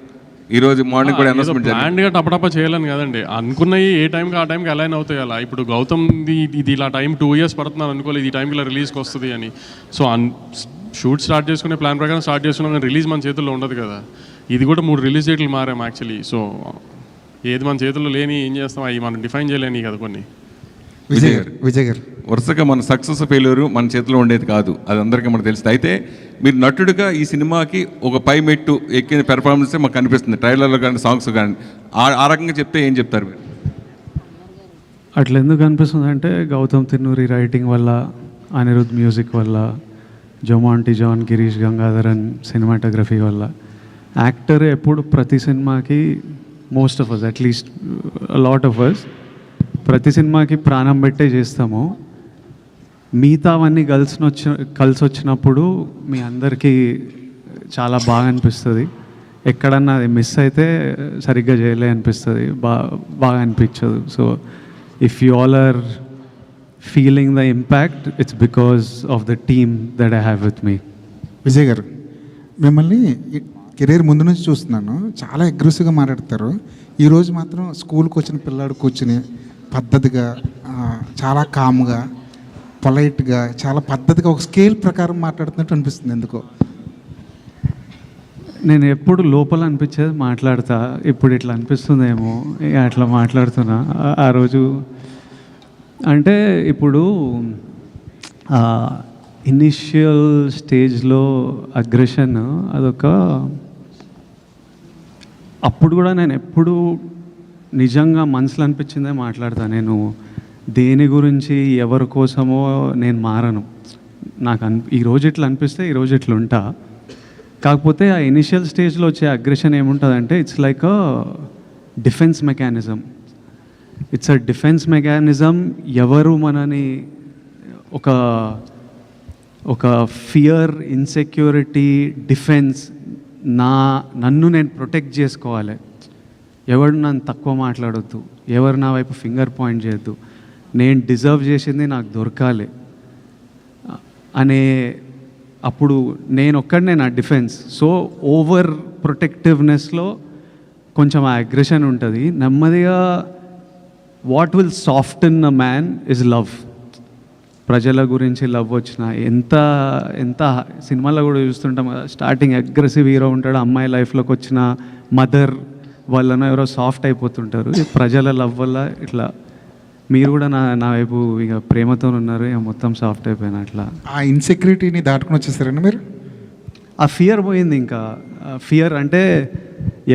ఈరోజు మార్నింగ్ కూడా అనౌన్స్మెంట్ ప్లాన్గా టపటప చేయాలని కదండి. అనుకున్నవి ఏ టైంకి ఆ టైంకి అలైన్ అవుతాయి. అలా ఇప్పుడు గౌతమ్ ఇది ఇలా టైం 2 years పడుతున్నాను అనుకోలేదు ఈ టైంకి ఇలా రిలీజ్కి వస్తుంది అని. సో షూట్ స్టార్ట్ చేసుకునే ప్లాన్ ప్రకారం స్టార్ట్ చేసుకున్నాం, కానీ రిలీజ్ మన చేతుల్లో ఉండదు కదా. ఇది కూడా 3 రిలీజ్ డేట్లు మారాం యాక్చువల్లీ. సో ఏది మన చేతుల్లో లేని ఏం చేస్తాం, అవి మనం డిఫైన్ చేయలేని కదా కొన్ని. విజయ్ గారు వరుసగా మన సక్సెస్ ఫెయిల్యూరు మన చేతిలో ఉండేది కాదు, అది అందరికీ మనకు తెలుస్తుంది. అయితే మీరు నటుడిగా ఈ సినిమాకి ఒక పై మెట్టు ఎక్కిన పెర్ఫార్మెన్సే మాకు కనిపిస్తుంది, ట్రైలర్లో కానీ సాంగ్స్ కానీ. ఆ రకంగా చెప్తే ఏం చెప్తారు మీరు? అట్లా ఎందుకు అనిపిస్తుంది అంటే గౌతమ్ తిన్నూరి రైటింగ్ వల్ల, అనిరుద్ మ్యూజిక్ వల్ల, జొమాంటి జాన్, గిరీష్ గంగాధరన్ సినిమాటోగ్రఫీ వల్ల. యాక్టర్ ఎప్పుడు ప్రతి సినిమాకి most of us, at least lot of us, ప్రతి సినిమాకి ప్రాణం పెట్టే చేస్తాము. మిగతావన్నీ కలిసి వచ్చినప్పుడు మీ అందరికీ చాలా బాగా అనిపిస్తుంది. ఎక్కడన్నా అది మిస్ అయితే సరిగ్గా చేయలే అనిపిస్తుంది, బాగా అనిపించదు. So if you all are feeling the impact, it's because of the team that I have with me. Vijay garu, మిమ్మల్ని కెరీర్ ముందు నుంచి చూస్తున్నాను, చాలా అగ్రెసివ్గా మాట్లాడతారు. ఈరోజు మాత్రం స్కూల్కి వచ్చిన పిల్లాడు కూర్చుని పద్ధతిగా, చాలా కామ్గా, పొలైట్గా, చాలా పద్ధతిగా ఒక స్కేల్ ప్రకారం మాట్లాడుతున్నట్టు అనిపిస్తుంది. ఎందుకో నేను ఎప్పుడు లోపల అనిపించేది మాట్లాడతా, ఇప్పుడు ఇట్లా అనిపిస్తుందేమో అట్లా మాట్లాడుతున్నా. ఆ రోజు అంటే ఇప్పుడు ఇనిషియల్ స్టేజ్లో అగ్రెషన్ అదొక, అప్పుడు కూడా నేను ఎప్పుడు నిజంగా మనసులో అనిపించిందే మాట్లాడతాను. నేను దేని గురించి ఎవరి కోసమో నేను మారను. నాకు ఈరోజు ఇట్లా అనిపిస్తే ఈరోజు ఇట్లా ఉంటా. కాకపోతే ఆ ఇనిషియల్ స్టేజ్లో వచ్చే అగ్రెషన్ ఏముంటుందంటే it's like a defence mechanism. It's a defence mechanism. ఎవరు మనని ఒక ఫియర్, ఇన్సెక్యూరిటీ, డిఫెన్స్, నన్ను నేను ప్రొటెక్ట్ చేసుకోవాలి. ఎవరు నన్ను తక్కువ మాట్లాడొద్దు, ఎవరు నా వైపు ఫింగర్ పాయింట్ చేయొద్దు, నేను డిజర్వ్ చేసింది నాకు దొరకాలి అనే, అప్పుడు నేను ఒక్కడనే నా డిఫెన్స్. సో ఓవర్ ప్రొటెక్టివ్నెస్లో కొంచెం ఆ అగ్రెషన్ ఉంటుంది. నెమ్మదిగా what will soften a man is love. ప్రజల గురించి లవ్ వచ్చిన ఎంత సినిమాలో కూడా చూస్తుంటాం కదా, స్టార్టింగ్ అగ్రెసివ్ హీరో ఉంటాడు, అమ్మాయి లైఫ్లోకి వచ్చిన మదర్ వల్లనో ఎవరో సాఫ్ట్ అయిపోతుంటారు. ప్రజల లవ్ వల్ల ఇట్లా మీరు కూడా నా వైపు ఇక ప్రేమతో ఉన్నారు, ఇక మొత్తం సాఫ్ట్ అయిపోయినా. అట్లా ఆ ఇన్సెక్యూరిటీని దాటుకుని వచ్చేసారండి మీరు. ఆ ఫియర్ పోయింది. ఇంకా ఫియర్ అంటే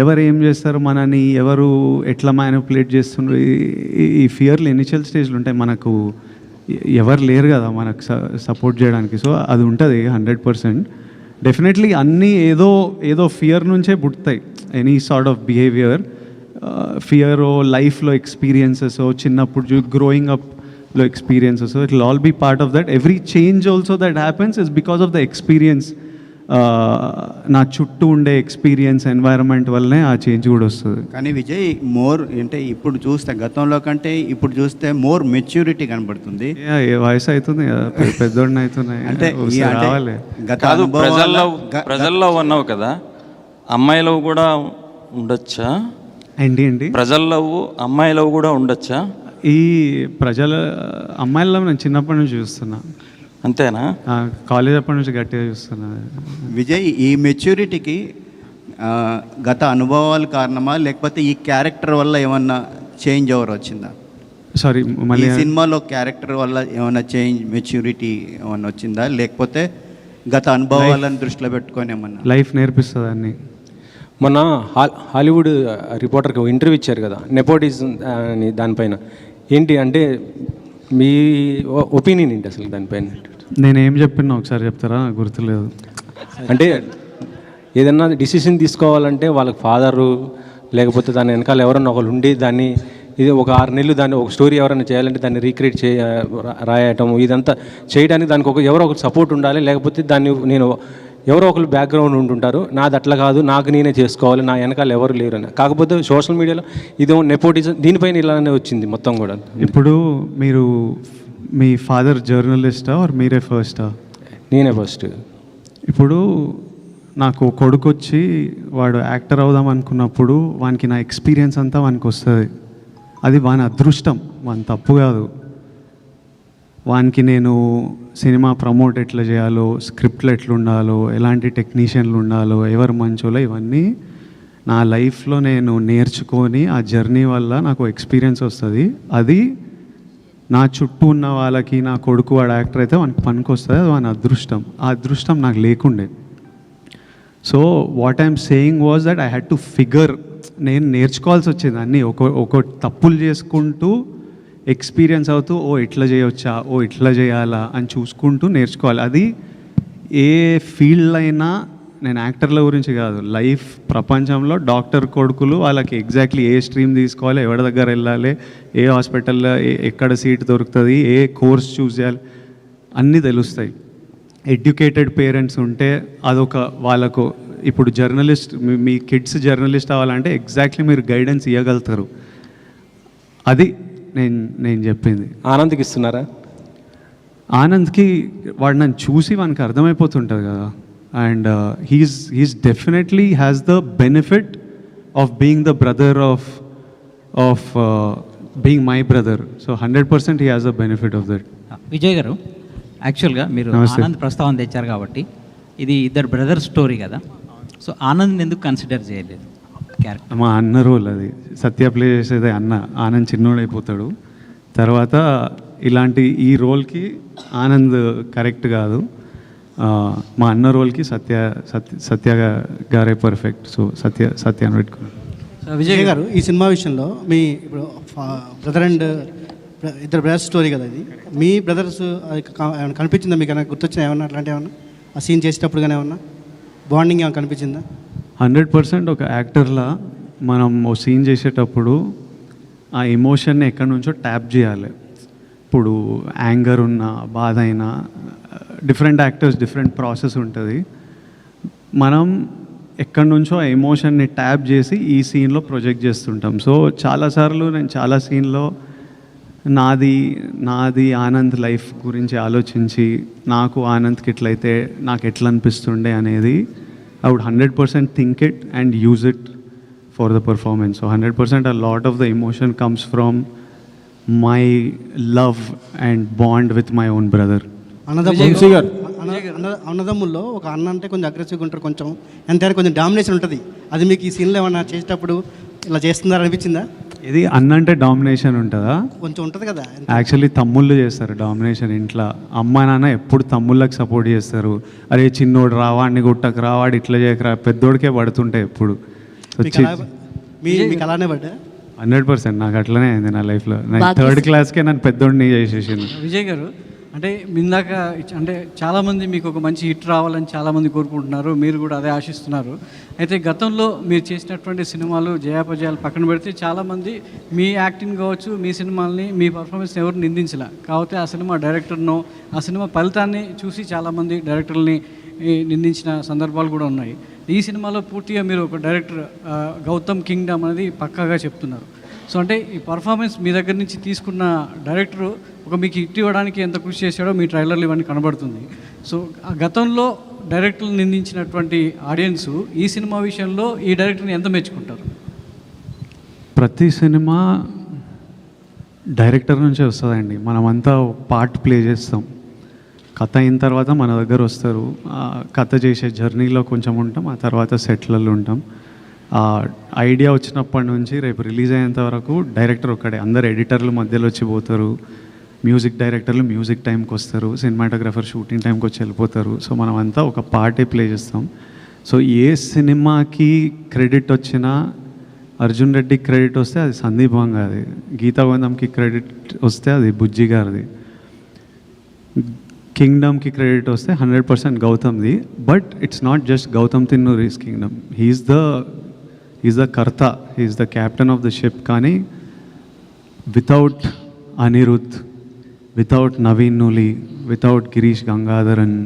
ఎవరు ఏం చేస్తారు, మనని ఎవరు ఎట్లా మ్యానిపులేట్ చేస్తున్నారు, ఈ ఫియర్లు ఇనిషియల్ స్టేజ్లు ఉంటాయి. మనకు ఎవరు లేరు కదా మనకు సపోర్ట్ చేయడానికి. సో అది ఉంటుంది 100%. డెఫినెట్లీ అన్నీ ఏదో ఫియర్ నుంచే పుడతాయి. Any sort of behaviour, fear లైఫ్లో ఎక్స్పీరియన్సెస్, చిన్నప్పుడు గ్రోయింగ్ అప్లో experiences, it will all be part of that. Every change also that happens is because of the experience. నా చుట్టూ ఉండే ఎక్స్పీరియన్స్, ఎన్వైరన్మెంట్ వల్లనే ఆ చేంజ్ కూడా వస్తుంది. కానీ విజయ్ మోర్ అంటే ఇప్పుడు చూస్తే గతంలో కంటే ఇప్పుడు చూస్తే మోర్ మెచ్యూరిటీ కనబడుతుంది. వయసు అవుతుంది కదా, పెద్దోడిని అవుతున్నాయి అంటే రావాలి. కాదు, ప్రజల్లో అన్నావు కదా, అమ్మాయి లవ్ కూడా ఉండొచ్చా? ఏంటి ప్రజల లవ్, అమ్మాయి లవ్ కూడా ఉండొచ్చా? ఈ ప్రజల అమ్మాయిల నేను చిన్నప్పటి నుంచి చూస్తున్నా. అంతేనా? కాలేజ్ అప్పటి నుంచి గట్టిగా చూస్తున్నా. విజయ్, ఈ మెచ్యూరిటీకి గత అనుభవాలు కారణమా, లేకపోతే ఈ క్యారెక్టర్ వల్ల ఏమన్నా చేంజ్ ఓవర్ వచ్చిందా? సారీ, మళ్ళీ సినిమాలో క్యారెక్టర్ వల్ల ఏమన్నా చేంజ్, మెచ్యూరిటీ ఏమన్నా వచ్చిందా, లేకపోతే గత అనుభవాలను దృష్టిలో పెట్టుకొని ఏమన్నా? లైఫ్ నేర్పిస్తుంది అన్నీ. మొన్న హాలీవుడ్ రిపోర్టర్కి ఇంటర్వ్యూ ఇచ్చారు కదా, నెపోటిజం అని, దానిపైన ఏంటి అంటే మీ ఒపీనియన్ ఏంటి అసలు దానిపైన? నేనేం చెప్పినా ఒకసారి చెప్తారా? నాకు గుర్తులేదు. అంటే ఏదన్నా డిసిషన్ తీసుకోవాలంటే వాళ్ళకి ఫాదరు లేకపోతే దాని వెనకాల ఎవరన్నా ఒకరు ఉండి దాన్ని, ఇది ఒక 6 నెలలు దాన్ని ఒక స్టోరీ ఎవరైనా చేయాలంటే దాన్ని రీక్రియేట్ రాయటం, ఇదంతా చేయడానికి దానికి ఎవరో ఒకరు సపోర్ట్ ఉండాలి. లేకపోతే దాన్ని నేను ఎవరో ఒకరు బ్యాక్గ్రౌండ్ ఉంటుంటారు, నాది అట్లా కాదు, నాకు నేనే చేసుకోవాలి, నా వెనకాల ఎవరు లేరు అని. కాకపోతే సోషల్ మీడియాలో ఇదో నెపోటిజం, దీనిపైన ఇలానే వచ్చింది మొత్తం కూడా. ఇప్పుడు మీరు మీ ఫాదర్ జర్నలిస్టా ఆర్ మీరే ఫస్టా? నేనే ఫస్ట్. ఇప్పుడు నాకు కొడుకు వచ్చి వాడు యాక్టర్ అవుదాం అనుకున్నప్పుడు వానికి నా ఎక్స్పీరియన్స్ అంతా వానికి వస్తుంది. అది వాని అదృష్టం, వాని తప్పు కాదు. వానికి నేను సినిమా ప్రమోట్ ఎట్లా చేయాలో, స్క్రిప్ట్లు ఎట్లా ఉండాలో, ఎలాంటి టెక్నీషియన్లు ఉండాలో, ఎవరు మంచోలో, ఇవన్నీ నా లైఫ్లో నేను నేర్చుకొని ఆ జర్నీ వల్ల నాకు ఎక్స్పీరియన్స్ వస్తుంది. అది నా చుట్టూ ఉన్న వాళ్ళకి, నా కొడుకు వాడు యాక్టర్ అయితే వానికి పనికి వస్తుంది, అది వాని అదృష్టం. ఆ అదృష్టం నాకు లేకుండే. So what I'm saying was that I had to figure, నేను నేర్చుకోవాల్సి వచ్చింది అన్నీ. ఒక తప్పులు చేసుకుంటూ ఎక్స్పీరియన్స్ అవుతూ ఓ ఇట్లా చేయొచ్చా, ఓ ఇట్లా చేయాలా అని చూసుకుంటూ నేర్చుకోవాలి. అది ఏ ఫీల్డ్ అయినా, నేను యాక్టర్ల గురించి కాదు, లైఫ్ ప్రపంచంలో డాక్టర్ కొడుకులు వాళ్ళకి ఎగ్జాక్ట్లీ ఏ స్ట్రీమ్ తీసుకోవాలి, ఎవరి దగ్గర వెళ్ళాలి, ఏ హాస్పిటల్లో ఎక్కడ సీట్ దొరుకుతుంది, ఏ కోర్స్ చూస్ చేయాలి అన్నీ తెలుస్తాయి. ఎడ్యుకేటెడ్ పేరెంట్స్ ఉంటే అదొక వాళ్ళకు, ఇప్పుడు జర్నలిస్ట్, మీ కిడ్స్ జర్నలిస్ట్ అవ్వాలంటే ఎగ్జాక్ట్లీ మీరు గైడెన్స్ ఇవ్వగలుగుతారు. అది నేను చెప్పింది. ఆనంద్కి ఇస్తున్నారా? ఆనంద్కి వాడు నన్ను చూసి వానికి అర్థమైపోతుంటుంది కదా. And he's definitely has the benefit of being the brother of being my brother. So 100% he has the benefit of that. Vijay గారు, యాక్చువల్గా మీరు నమస్తే. ఆనంద్ ప్రస్తావన తెచ్చారు కాబట్టి ఇది ఇద్దరు బ్రదర్ స్టోరీ కదా, సో ఆనంద్ ఎందుకు కన్సిడర్ చేయలేదు క్యారెక్టర్? మా అన్న రోల్ అది. సత్య ప్లే చేసేది అన్న. ఆనంద్ చిన్నోడైపోతాడు. తర్వాత ఇలాంటి ఈ రోల్కి ఆనంద్ కరెక్ట్ కాదు. మా అన్న రోల్కి సత్య గారే పర్ఫెక్ట్. సో సత్య అని పెట్టుకున్నాను. విజయ్ గారు, ఈ సినిమా విషయంలో మీ ఇప్పుడు బ్రదర్ అండ్ ఇద్దరు బ్రదర్స్ స్టోరీ కదా ఇది, మీ బ్రదర్స్ ఏమైనా కనిపించిందా మీకు? ఏమైనా గుర్తొచ్చినా ఏమన్నా అట్లాంటివి ఏమన్నా ఆ సీన్ చేసేటప్పుడు కానీ ఏమన్నా బాండింగ్ ఏమైనా కనిపించిందా? 100% ఒక యాక్టర్లా మనం ఓ సీన్ చేసేటప్పుడు ఆ ఎమోషన్ని ఎక్కడి నుంచో ట్యాప్ చేయాలి. ఇప్పుడు యాంగర్ ఉన్న, బాధ అయినా, డిఫరెంట్ యాక్టర్స్ డిఫరెంట్ ప్రాసెస్ ఉంటుంది. మనం ఎక్కడి నుంచో ఆ ఎమోషన్ని ట్యాప్ చేసి ఈ సీన్లో ప్రొజెక్ట్ చేస్తుంటాం. సో చాలాసార్లు నేను చాలా సీన్లో నాది ఆనంద్ లైఫ్ గురించి ఆలోచించి, నాకు ఆనంద్కి ఎట్లయితే నాకు ఎట్లా అనిపిస్తుండే అనేది I would 100% think it and use it for the performance. So 100% a lot of the emotion comes from my love and bond with my own brother. అన్నదమ్ముల్లో ఒక అన్న అంటే కొంచెం అగ్రెసివ్గా ఉంటారు, కొంచెం ఎంతైనా కొంచెం డామినేషన్ ఉంటుంది. అది మీకు ఈ సీన్లో ఏమన్నా చేసేటప్పుడు ఇలా చేస్తున్నారా అనిపించిందా? ఇది అన్న అంటే డామినేషన్ ఉంటుందా? కొంచెం ఉంటుంది కదా. యాక్చువల్లీ తమ్ముళ్ళు చేస్తారు డామినేషన్ ఇంట్లో. అమ్మ నాన్న ఎప్పుడు తమ్ముళ్ళకి సపోర్ట్ చేస్తారు. అరే చిన్నోడు రావాడిని గుట్టకు రావాడు ఇట్లా చేయకరా, పెద్దోడికే పడుతుంటాయి ఎప్పుడు. మీకు అలానే పడ్డా? 100% నాకు అట్లనే అయింది నా లైఫ్లో. నేను 3rd క్లాస్కే నన్ను పెద్దోడిని చేసేసింది. విజయ్ గారు, అంటే ఇందాక అంటే చాలామంది మీకు ఒక మంచి హిట్ రావాలని చాలామంది కోరుకుంటున్నారు, మీరు కూడా అదే ఆశిస్తున్నారు. అయితే గతంలో మీరు చేసినటువంటి సినిమాలు జయాపజయాలు పక్కన పెడితే చాలామంది మీ యాక్టింగ్ కావచ్చు, మీ సినిమాల్ని, మీ పర్ఫార్మెన్స్ని ఎవరు నిందించలే. కాకపోతే ఆ సినిమా డైరెక్టర్నో, ఆ సినిమా ఫలితాన్ని చూసి చాలామంది డైరెక్టర్ని నిందించిన సందర్భాలు కూడా ఉన్నాయి. ఈ సినిమాలో పూర్తిగా మీరు ఒక డైరెక్టర్ గౌతమ్ కింగ్డమ్ అనేది పక్కాగా చెప్తున్నారు. సో అంటే ఈ పర్ఫార్మెన్స్ మీ దగ్గర నుంచి తీసుకున్న డైరెక్టరు ఒక మీకు హిట్ ఇవ్వడానికి ఎంత కృషి చేశాడో మీ ట్రైలర్లు ఇవన్నీ కనబడుతుంది. సో ఆ గతంలో డైరెక్టర్లు నిందించినటువంటి ఆడియన్స్ ఈ సినిమా విషయంలో ఈ డైరెక్టర్ని ఎంత మెచ్చుకుంటారు? ప్రతి సినిమా డైరెక్టర్ నుంచే వస్తుందండి. మనమంతా పార్ట్ ప్లే చేస్తాం. కథ అయిన తర్వాత మన దగ్గర వస్తారు. కథ చేసే జర్నీలో కొంచెం ఉంటాం, ఆ తర్వాత సెట్లలో ఉంటాం. ఐడియా వచ్చినప్పటి నుంచి రేపు రిలీజ్ అయ్యేంత వరకు డైరెక్టర్ ఒక్కడే. అందరు ఎడిటర్లు మధ్యలో వచ్చి పోతారు, మ్యూజిక్ డైరెక్టర్లు మ్యూజిక్ టైంకి వస్తారు, సినిమాటోగ్రఫర్ షూటింగ్ టైంకి వచ్చి వెళ్ళిపోతారు. సో మనం అంతా ఒక పార్టే ప్లే చేస్తాం. సో ఏ సినిమాకి క్రెడిట్ వచ్చినా, అర్జున్ రెడ్డికి క్రెడిట్ వస్తే అది సందీప్ వంగాది, గీతా గోవిందంకి క్రెడిట్ వస్తే అది బుజ్జి గారిది, కింగ్డమ్కి క్రెడిట్ వస్తే 100% గౌతమ్ది. But it's not just Gautam Tinnanuri's Kingdom. He's the కర్త, he's the captain of the ship. కానీ without Anirudh, without Naveen Nooli, without Girish Gangadharan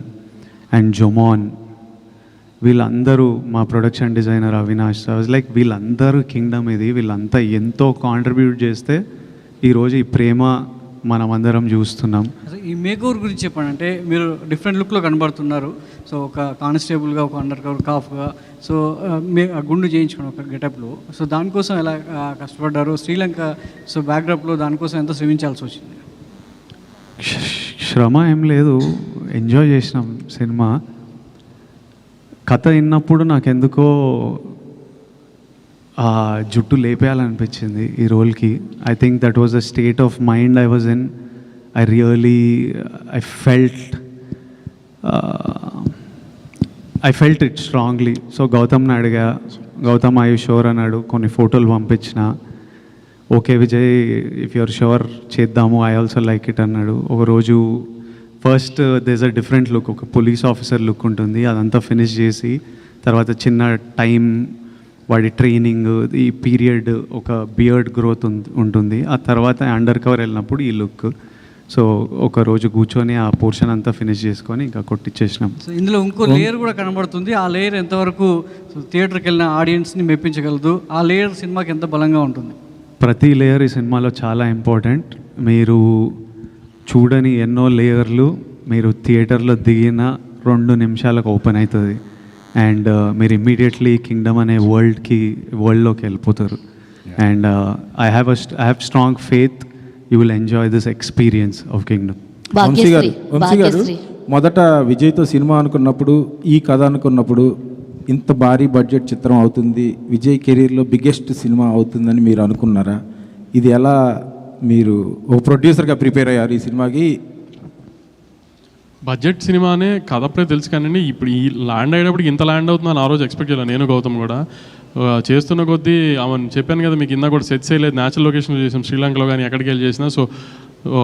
and Jomon, వీళ్ళందరూ, మా ప్రొడక్షన్ డిజైనర్ అవినాష్, లైక్ వీళ్ళందరూ కింగ్డమ్ ఇది. వీళ్ళంతా ఎంతో కాంట్రిబ్యూట్ చేస్తే ఈరోజు ఈ ప్రేమ మనమందరం చూస్తున్నాం. ఈ మేకోవర్ గురించి చెప్పండి. అంటే మీరు డిఫరెంట్ లుక్లో కనబడుతున్నారు. సో ఒక కానిస్టేబుల్గా, ఒక అండర్ కవర్ కాఫ్గా, సో గుండు చేయించుకోండి ఒక గెటప్లో. సో దానికోసం ఎలా కష్టపడ్డారు? శ్రీలంక సో బ్యాక్డ్రాప్లో దానికోసం ఎంత శ్రమించాల్సి వచ్చింది? శ్రమ ఏం లేదు, ఎంజాయ్ చేసినాం సినిమా. కథ విన్నప్పుడు నాకెందుకో జుట్టు లేపేయాలనిపించింది ఈ రోల్కి. I think that was a state of mind I was in. I felt it strongly. So గౌతమ్ని అడిగా, గౌతమ్ ఆర్ యు షూర్ అన్నాడు. కొన్ని ఫోటోలు పంపించిన, okay Vijay if you're sure చేద్దాము, ఐ ఆల్సో లైక్ ఇట్ అన్నాడు. ఒకరోజు first there's a different look, ఒక పోలీస్ ఆఫీసర్ లుక్ ఉంటుంది, అదంతా ఫినిష్ చేసి తర్వాత చిన్న టైం వాడి ట్రైనింగ్, ఈ పీరియడ్ ఒక బియర్డ్ గ్రోత్ ఉంటుంది, ఆ తర్వాత అండర్ కవర్ వెళ్ళినప్పుడు ఈ లుక్. సో ఒక రోజు కూర్చొని ఆ పోర్షన్ అంతా ఫినిష్ చేసుకొని ఇంకా కొట్టించేసినాం. సో ఇందులో ఇంకో లేయర్ కూడా కనబడుతుంది. ఆ లేయర్ ఎంతవరకు థియేటర్కి వెళ్ళిన ఆడియన్స్ని మెప్పించగలదు, ఆ లేయర్ సినిమాకి ఎంత బలంగా ఉంటుంది? ప్రతి లేయర్ ఈ సినిమాలో చాలా ఇంపార్టెంట్. మీరు చూడని ఎన్నో లేయర్లు మీరు థియేటర్లో దిగిన 2 నిమిషాలకు ఓపెన్ అవుతుంది అండ్ మీరు ఇమ్మీడియట్లీ కింగ్డమ్ అనే వరల్డ్లోకి వెళ్ళిపోతారు. And I have strong faith you will enjoy this experience of Kingdom. Vamsi గారు మొదట విజయ్తో సినిమా అనుకున్నప్పుడు, ఈ కథ అనుకున్నప్పుడు ఇంత భారీ బడ్జెట్ చిత్రం అవుతుంది, విజయ్ కెరీర్లో బిగ్గెస్ట్ సినిమా అవుతుందని మీరు అనుకున్నారా? ఇది ఎలా మీరు ఒక ప్రొడ్యూసర్గా ప్రిపేర్ అయ్యారు ఈ సినిమాకి? బడ్జెట్ సినిమానే కథ అప్పుడే తెలుసు కానీ ఇప్పుడు ఈ ల్యాండ్ అయ్యేటప్పుడు ఇంత ల్యాండ్ అవుతుందని ఆ రోజు ఎక్స్పెక్ట్ చేయాలి. నేను గౌతమ్ కూడా చేస్తున్న కొద్దీ ఆమెను చెప్పాను కదా మీకు, ఇందా కూడా సెట్స్ వేయలేదు, న్యాచురల్ లొకేషన్లో చేసాం, శ్రీలంకలో కానీ ఎక్కడికి వెళ్ళి చేసినా. సో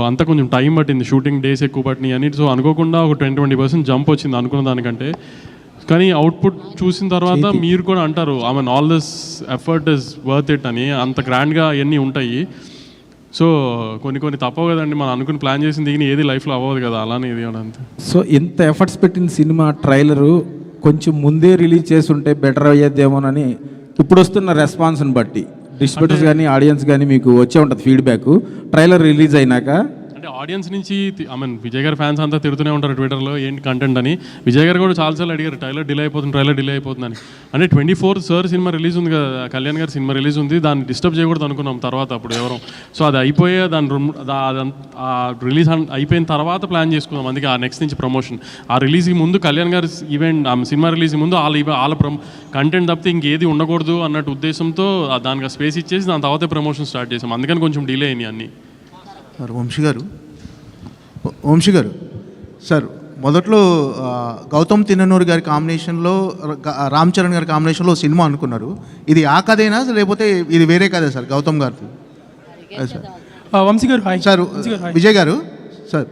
అంతా కొంచెం టైం పట్టింది, షూటింగ్ డేస్ ఎక్కువ పట్టినాయి అని. సో అనుకోకుండా ఒక 20% జంప్ వచ్చింది అనుకున్న దానికంటే. కానీ అవుట్పుట్ చూసిన తర్వాత మీరు కూడా అంటారు all this effort is worth it అని. అంత గ్రాండ్గా అవన్నీ ఉంటాయి. సో కొన్ని తప్పవు కదండి, మనం అనుకుని ప్లాన్ చేసింది దిగిన ఏది లైఫ్లో అవ్వదు కదా, అలానే ఇది అంతే. సో ఇంత ఎఫర్ట్స్ పెట్టిన సినిమా ట్రైలరు కొంచెం ముందే రిలీజ్ చేసి ఉంటే బెటర్ అయ్యేదేమోనని ఇప్పుడు వస్తున్న రెస్పాన్స్ని బట్టి డిస్ట్రిబ్యూటర్స్ కానీ ఆడియన్స్ కానీ మీకు వచ్చే ఉంటుంది ఫీడ్బ్యాక్ ట్రైలర్ రిలీజ్ అయినాక. అంటే ఆడియన్స్ నుంచి విజయ్ గారి ఫ్యాన్స్ అంతా తిడుతూనే ఉంటారు ట్విట్టర్లో ఏంటి కంటెంట్ అని. విజయ్ గారు కూడా చాలాసార్లు అడిగారు ట్రైలర్ డిలే అయిపోతుందని. అంటే 24 సార్ సినిమా రిలీజ్ ఉంది కదా, కళ్యాణ్ గారి సినిమా రిలీజ్ ఉంది, దాన్ని డిస్టర్బ్ చేయకూడదు అనుకున్నాం తర్వాత అప్పుడు ఎవరు. సో అది అయిపోయే రిలీజ్ అయిపోయిన తర్వాత ప్లాన్ చేసుకున్నాం. అందుకే ఆ నెక్స్ట్ నుంచి ప్రమోషన్, ఆ రిలీజ్కి ముందు కళ్యాణ్ గారి ఈవెంట్ సినిమా రిలీజ్కి ముందు వాళ్ళ కంటెంట్ తప్పితే ఇంకేది ఉండకూడదు అన్నట్టు ఉద్దేశంతో దానికి స్పేస్ ఇచ్చేసి దాని తర్వాతే ప్రమోషన్ స్టార్ట్ చేసాం. అందుకని కొంచెం డిలే అయినాయి అన్నీ. వంశీ గారు సార్, మొదట్లో గౌతమ్ తిన్ననూరు గారి కాంబినేషన్లో రామ్ చరణ్ గారి కాంబినేషన్లో సినిమా అనుకున్నారు. ఇది ఆ కథేనా లేకపోతే ఇది వేరే కథే సార్ గౌతమ్ గారిది? వంశీ గారు సార్, విజయ్ గారు సార్,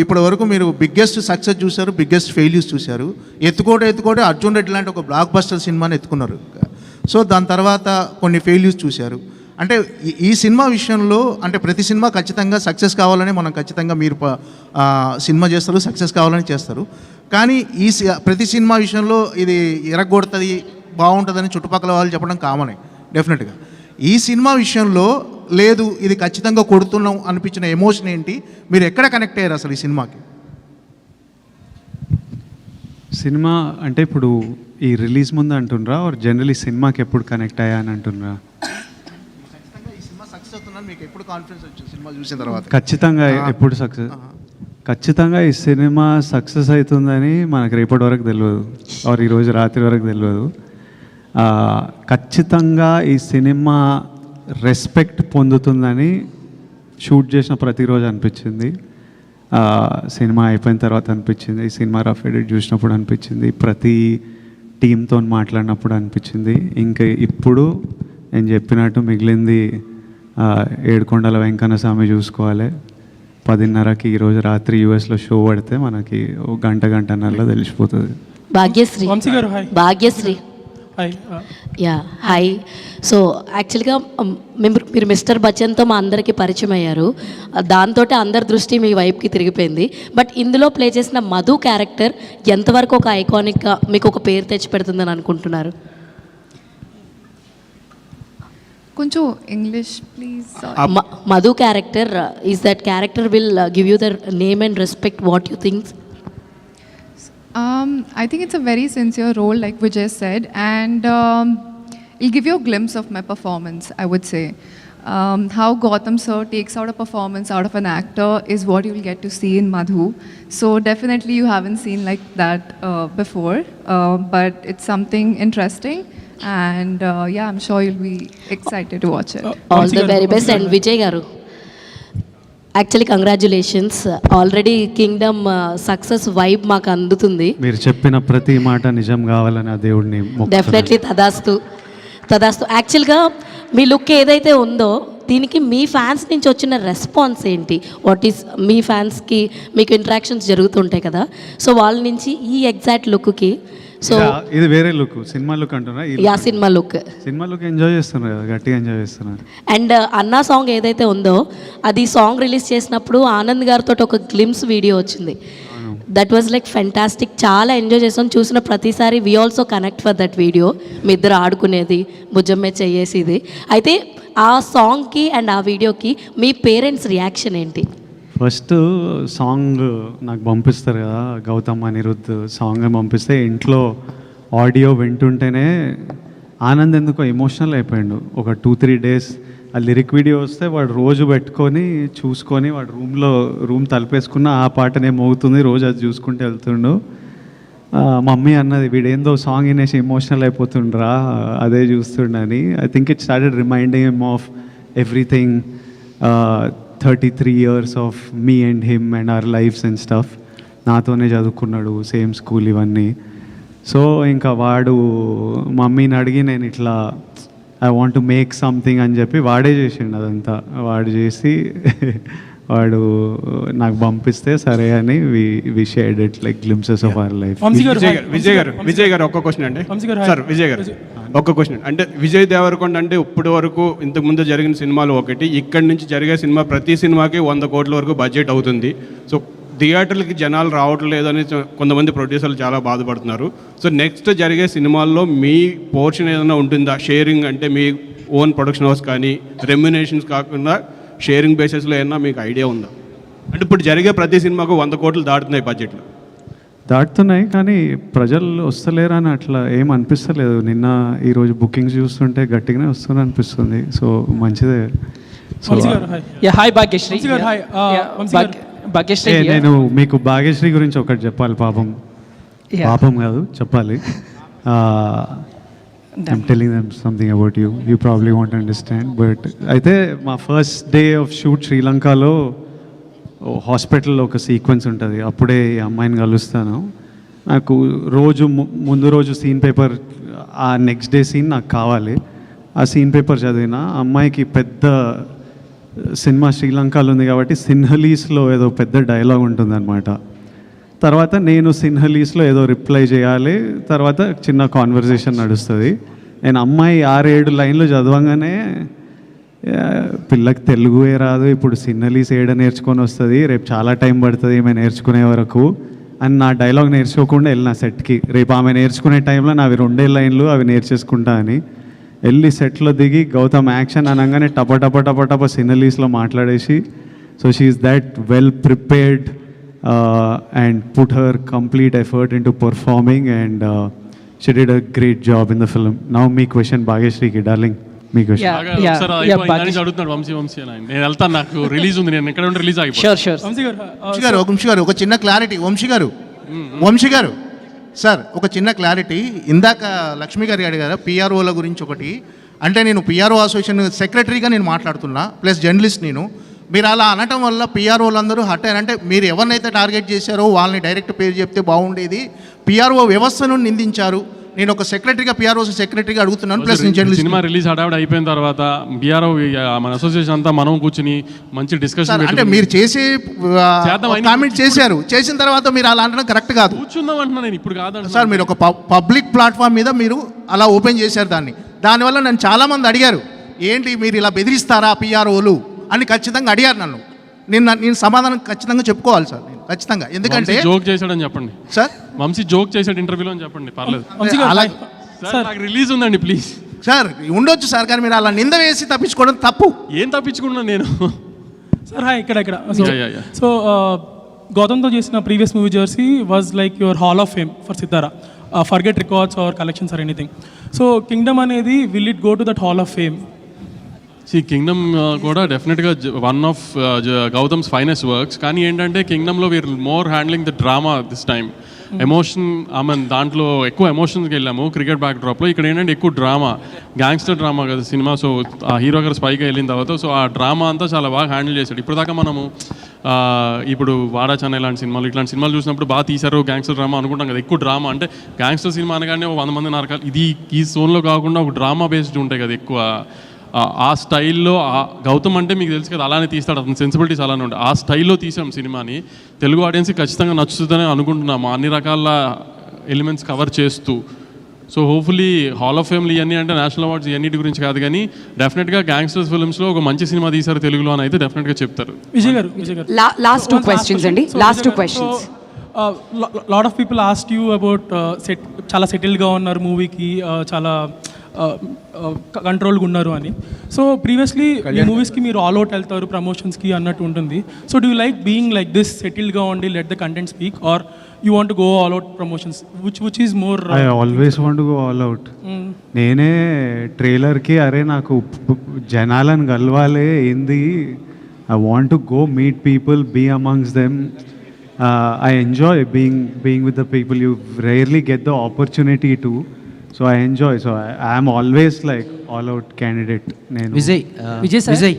ఇప్పటి వరకు మీరు బిగ్గెస్ట్ సక్సెస్ చూశారు, బిగ్గెస్ట్ ఫెయిల్యూస్ చూశారు. ఎత్తుకోటే అర్జున్ రెడ్డి లాంటి ఒక బ్లాక్ బస్టర్ సినిమాని ఎత్తుకున్నారు. సో దాని తర్వాత కొన్ని ఫెయిల్యూస్ చూశారు. అంటే ఈ సినిమా విషయంలో అంటే ప్రతి సినిమా ఖచ్చితంగా సక్సెస్ కావాలని మనం ఖచ్చితంగా మీరు సినిమా చేస్తారు, సక్సెస్ కావాలని చేస్తారు. కానీ ప్రతి సినిమా విషయంలో ఇది ఎరగొడుతుంది, బాగుంటుందని చుట్టుపక్కల వాళ్ళు చెప్పడం కామనే డెఫినెట్గా. ఈ సినిమా విషయంలో లేదు, ఇది ఖచ్చితంగా కొడుతున్నాం అనిపించిన ఎమోషన్ ఏంటి? మీరు ఎక్కడ కనెక్ట్ అయ్యారు అసలు ఈ సినిమాకి? సినిమా అంటే ఇప్పుడు ఈ రిలీజ్ ముందు అంటుండ్రా ఆర్ జనరలీ సినిమాకి ఎప్పుడు కనెక్ట్ అయ్యా అని అంటుండ్రా? ఖచ్చితంగా ఎప్పుడు సక్సెస్, ఖచ్చితంగా ఈ సినిమా సక్సెస్ అవుతుందని మనకు రేపటి వరకు తెలియదు, ఆర్ ఈరోజు రాత్రి వరకు తెలియదు. ఖచ్చితంగా ఈ సినిమా రెస్పెక్ట్ పొందుతుందని షూట్ చేసిన ప్రతిరోజు అనిపించింది. సినిమా అయిపోయిన తర్వాత అనిపించింది, ఈ సినిమా రఫ్ ఎడిట్ చూసినప్పుడు అనిపించింది, ప్రతి టీంతో మాట్లాడినప్పుడు అనిపించింది. ఇంకా ఇప్పుడు నేను చెప్పినట్టు మిగిలింది ఏడుకొండల వెంకన్న స్వామి చూసుకోవాలి. 10:30కి ఈరోజు రాత్రి యూఎస్లో షో పడితే మనకి ఒక గంటన్నరలో తెలిసిపోతుంది. Bhagyashree yeah hi. సో యాక్చువల్గా మీరు మిస్టర్ బచ్చన్తో మా అందరికీ పరిచయం అయ్యారు, దాంతో అందరి దృష్టి మీ వైపుకి తిరిగిపోయింది. బట్ ఇందులో ప్లే చేసిన మధు క్యారెక్టర్ ఎంతవరకు ఒక ఐకానిక్గా మీకు ఒక పేరు తెచ్చి పెడుతుందని అనుకుంటున్నారు? కొంచెం English please. Madhu character, is that character will give you the name and respect, what you think? I think it's a very sincere role, like Vijay said, and it'll give you a glimpse of my performance, I would say. How Gautam sir takes out a performance out of an actor is what you'll get to see in Madhu. So definitely you haven't seen like that before, but it's something interesting. And yeah, I'm sure you'll be excited to watch it. All the very best. And Vijay garu, actually congratulations, already Kingdom success vibe మాకు అందుతుంది. మీరు చెప్పిన ప్రతి మాట నిజం కావాలని ఆ దేవుడిని డెఫినెట్లీ తదాస్తు. యాక్చువల్గా మీ లుక్ ఏదైతే ఉందో దీనికి మీ ఫ్యాన్స్ నుంచి వచ్చిన రెస్పాన్స్ ఏంటి? వాట్ ఈస్ మీ ఫ్యాన్స్కి మీకు ఇంటరాక్షన్స్ జరుగుతుంటాయి కదా, సో వాళ్ళ నుంచి ఈ ఎగ్జాక్ట్ లుక్కి సో ఇది వేరే లుక్, సినిమా లుక్ అంటున్నా. యా సినిమా లుక్ ఎంజాయ్ చేస్తున్నారు కదా, గట్టిగా ఎంజాయ్ చేస్తున్నారు. అండ్ అన్నా సాంగ్ ఏదైతే ఉందో అది సాంగ్ రిలీజ్ చేసినప్పుడు ఆనంద్ గారితో ఒక గ్లిమ్స్ వీడియో వచ్చింది. దట్ వాజ్ లైక్ ఫెంటాస్టిక్, చాలా ఎంజాయ్ చేసాం. చూసిన ప్రతిసారి we also connect for that video. మీ ఇద్దరు ఆడుకునేది, భుజమ్మే చేసేది. అయితే ఆ సాంగ్కి అండ్ ఆ వీడియోకి మీ పేరెంట్స్ రియాక్షన్ ఏంటి? ఫస్ట్ సాంగ్ నాకు పంపిస్తారు కదా, గౌతమ్ అనిరుద్ధ్ సాంగ్ పంపిస్తే ఇంట్లో ఆడియో వింటుంటేనే ఆనంద్ ఎందుకో ఎమోషనల్ అయిపోయాడు. ఒక 2-3 days ఆ లిరిక్ వీడియో వస్తే వాడు రోజు పెట్టుకొని చూసుకొని వాడు రూమ్ తలుపేసుకున్న ఆ పాటనే మోగుతుంది, రోజు అది చూసుకుంటూ వెళ్తుండు. మమ్మీ అన్నది వీడేందో సాంగ్ వినేసి ఎమోషనల్ అయిపోతుండ్రా అదే చూస్తుండని. I think it started reminding him of everything, 33 years of me and him and our lives and stuff. నాతోనే చదువుకున్నాడు, సేమ్ స్కూల్ ఇవన్నీ. సో ఇంకా వాడు మమ్మీని అడిగి నేను ఇట్లా I want to make something అని చెప్పి వాడే చేసిండు అదంతా. వాడు చేసి వాడు నాకు పంపిస్తే సరే అని we shared it like glimpses of our life. Vijay garu ఒక్క క్వశ్చన్ అండి సార్. విజయ్ గారు ఒక్క క్వశ్చన్ అంటే విజయ్ దేవరకొండ అంటే ఇప్పటి వరకు ఇంతకుముందు జరిగిన సినిమాలు ఒకటి, ఇక్కడి నుంచి జరిగే సినిమా ప్రతి సినిమాకి 100 కోట్ల వరకు బడ్జెట్ అవుతుంది. సో థియేటర్లకి జనాలు రావట్లేదు అని కొంతమంది ప్రొడ్యూసర్లు చాలా బాధపడుతున్నారు. సో నెక్స్ట్ జరిగే సినిమాల్లో మీ పోర్షన్ ఏదైనా ఉంటుందా? షేరింగ్ అంటే మీ ఓన్ ప్రొడక్షన్ హౌస్ కానీ రెమ్యునేషన్స్ కాకుండా షేరింగ్ బేసిస్లో ఏమన్నా మీకు ఐడియా ఉందా? అంటే ఇప్పుడు జరిగే ప్రతి సినిమాకు 100 కోట్లు దాటుతున్నాయి బడ్జెట్లు. దాటుతున్నాయి కానీ ప్రజలు వస్తలేరు అని అట్లా ఏం అనిపిస్తలేదు. నిన్న ఈరోజు బుకింగ్స్ చూస్తుంటే గట్టిగానే వస్తుంది అనిపిస్తుంది. సో మంచిదే. నేను మీకు భాగ్యశ్రీ గురించి ఒకటి చెప్పాలి. పాపం కాదు చెప్పాలి. I'm telling them something about you. You probably won't understand. But అయితే మా ఫస్ట్ డే ఆఫ్ షూట్ శ్రీలంకలో హాస్పిటల్లో ఒక సీక్వెన్స్ ఉంటుంది. అప్పుడే ఈ అమ్మాయిని కలుస్తాను. నాకు ముందు రోజు సీన్ పేపర్, ఆ నెక్స్ట్ డే సీన్ నాకు కావాలి. ఆ సీన్ పేపర్ చదివిన అమ్మాయికి పెద్ద సినిమా శ్రీలంకలో ఉంది కాబట్టి సిన్హలీస్లో ఏదో పెద్ద డైలాగ్ ఉంటుందన్నమాట. తర్వాత నేను సిన్హలీస్లో ఏదో రిప్లై చేయాలి. తర్వాత చిన్న కాన్వర్జేషన్ నడుస్తుంది. నేను అమ్మాయి 6-7 లైన్లు చదవంగానే పిల్లకి తెలుగుయే రాదు, ఇప్పుడు సిన్హలీస్ ఏడ నేర్చుకొని వస్తుంది, రేపు చాలా టైం పడుతుంది ఈమె నేర్చుకునే వరకు అని నా డైలాగ్ నేర్చుకోకుండా వెళ్ళిన సెట్కి. రేపు ఆమె నేర్చుకునే టైంలో నావి 2 లైన్లు అవి నేర్చేసుకుంటా అని వెళ్ళి సెట్లో దిగి గౌతమ్ యాక్షన్ అనగానే టప సిన్హలీస్లో మాట్లాడేసి, so she is that well prepared and put her complete effort into performing and she did a great job in the film. Now me question Bhagyashree ki darling, me question. అడుగుతున్నాడు వంశీ అని. నేను వెళ్తాను, నాకు రిలీజ్ ఉంది, నేను ఎక్కడ ఉంటే రిలీజ్ అయిపోతాను. వంశీ గారు ఒక చిన్న క్లారిటీ. వంశీ గారు సార్ ఒక చిన్న క్లారిటీ. ఇందాక లక్ష్మి గారు అడిగారు పిఆర్ఓల గురించి ఒకటి. అంటే నేను పిఆర్ఓ అసోసియేషన్ సెక్రటరీగా నేను మాట్లాడుతున్నా, ప్లస్ జర్నలిస్ట్ నేను. మీరు అలా అనటం వల్ల పిఆర్ఓలు అందరూ హట్ అయ్యారు. అంటే మీరు ఎవరినైతే టార్గెట్ చేశారో వాళ్ళని డైరెక్ట్ పేరు చెప్తే బాగుండేది. పిఆర్ఓ వ్యవస్థను నిందించారు. నేను ఒక సెక్రటరీగా పిఆర్ఓ సెక్రటరీగా అడుగుతున్నాను, ప్లస్ సినిమా రిలీజ్ హడావిడి అయిపోయిన తర్వాత పిఆర్ఓ మన అసోసియేషన్ అంతా మనం కూర్చుని మంచి డిస్కషన్. అంటే మీరు చేసే కామెంట్ చేశారు, చేసిన తర్వాత మీరు అలా అనడం కరెక్ట్ కాదు. కూర్చుందాం అంటున్నా నేను, ఇప్పుడు కాదండి సార్. మీరు ఒక పబ్లిక్ ప్లాట్ఫామ్ మీద మీరు అలా ఓపెన్ చేశారు దానివల్ల నన్ను చాలామంది అడిగారు, ఏంటి మీరు ఇలా బెదిరిస్తారా పిఆర్ఓలు అని ఖచ్చితంగా అడిగారు నన్ను. నేను సమాధానం ఖచ్చితంగా చెప్పుకోవాలి సార్, నేను ఖచ్చితంగా. ఎందుకంటే జోక్ చేశాడని చెప్పండి సార్. వంశీ జోక్ చేశాడు ఇంటర్వ్యూలో అని చెప్పండి, పర్లేదు. నాకు రిలీజ్ ఉందండి ప్లీజ్ సార్. ఉండొచ్చు సార్, కానీ మీరు అలా నింద వేసి తప్పించుకోవడం తప్పు. ఏం తప్పించుకున్నా నేను సార్? ఇక్కడ సో గౌతమ్తో చేసిన previous movie Jersey was like your hall of fame for Sithara, forget records or collections or anything. So Kingdom అనేది will it go to that hall of fame? Kingdom కూడా డెఫినెట్గా one of Gautam's finest works. కానీ ఏంటంటే కింగ్డమ్లో we're more handling the drama this time. Emotion, దాంట్లో ఎక్కువ ఎమోషన్స్కి వెళ్ళాము క్రికెట్ బ్యాక్ డ్రాప్లో. ఇక్కడ ఏంటంటే ఎక్కువ డ్రామా, గ్యాంగ్స్టర్ డ్రామా కదా సినిమా. సో ఆ హీరో గారు స్పైగా వెళ్ళిన తర్వాత సో ఆ డ్రామా అంతా చాలా బాగా హ్యాండిల్ చేశాడు. ఇప్పటిదాకా మనము ఇప్పుడు వాడా చెన్నై ఇలాంటి సినిమాలు చూసినప్పుడు బాగా తీశారు గ్యాంగ్స్టర్ డ్రామా అనుకుంటాం కదా. ఎక్కువ డ్రామా అంటే గ్యాంగ్స్టర్ సినిమా అనగానే 100 మంది నరకాలి. ఇది ఈ జోన్లో కాకుండా ఒక డ్రామా బేస్డ్ ఉంటాయి కదా ఎక్కువ. ఆ స్టైల్లో గౌతమ్ అంటే మీకు తెలుసు కదా, అలానే తీస్తాడు, అతని సెన్సిబిలిటీస్ అలానే ఉంటాయి. ఆ స్టైల్లో తీసాం సినిమాని. తెలుగు ఆడియన్స్కి ఖచ్చితంగా నచ్చుతుందని అనుకుంటున్నాము, అన్ని రకాల ఎలిమెంట్స్ కవర్ చేస్తూ. సో హోప్ఫుల్లీ హాల్ ఆఫ్ ఫేమ్లు ఇవన్నీ అంటే నేషనల్ అవార్డ్స్ ఇవన్నిటి గురించి కాదు, కానీ డెఫినెట్గా గ్యాంగ్స్టర్స్ ఫిల్మ్స్లో ఒక మంచి సినిమా తీశారు తెలుగులో అని అయితే డెఫినెట్గా చెప్తారు. విజయ్ గారు లాస్ట్ 2 questions అండి, last 2 questions. Lot of people asked you about చాలా సెటిల్గా ఉన్నారు మూవీకి, చాలా కంట్రోల్గా ఉన్నారు అని. సో ప్రీవియస్లీ ఈ మూవీస్కి మీరు ఆల్ అవుట్ వెళ్తారు ప్రమోషన్స్కి అన్నట్టు ఉంటుంది. So do you like being like this సెటిల్గా ఉండి let the content speak, or you want go all out promotions, which is more? I always want go all out. నేనే ట్రైలర్కి అరే నాకు జనాలను కలవాలి ఏంది, I want to go meet people, be amongst them. I enjoy being with the people. You rarely get the opportunity to, so I enjoy. So I am always like all out candidate. Vijay sir, Vijay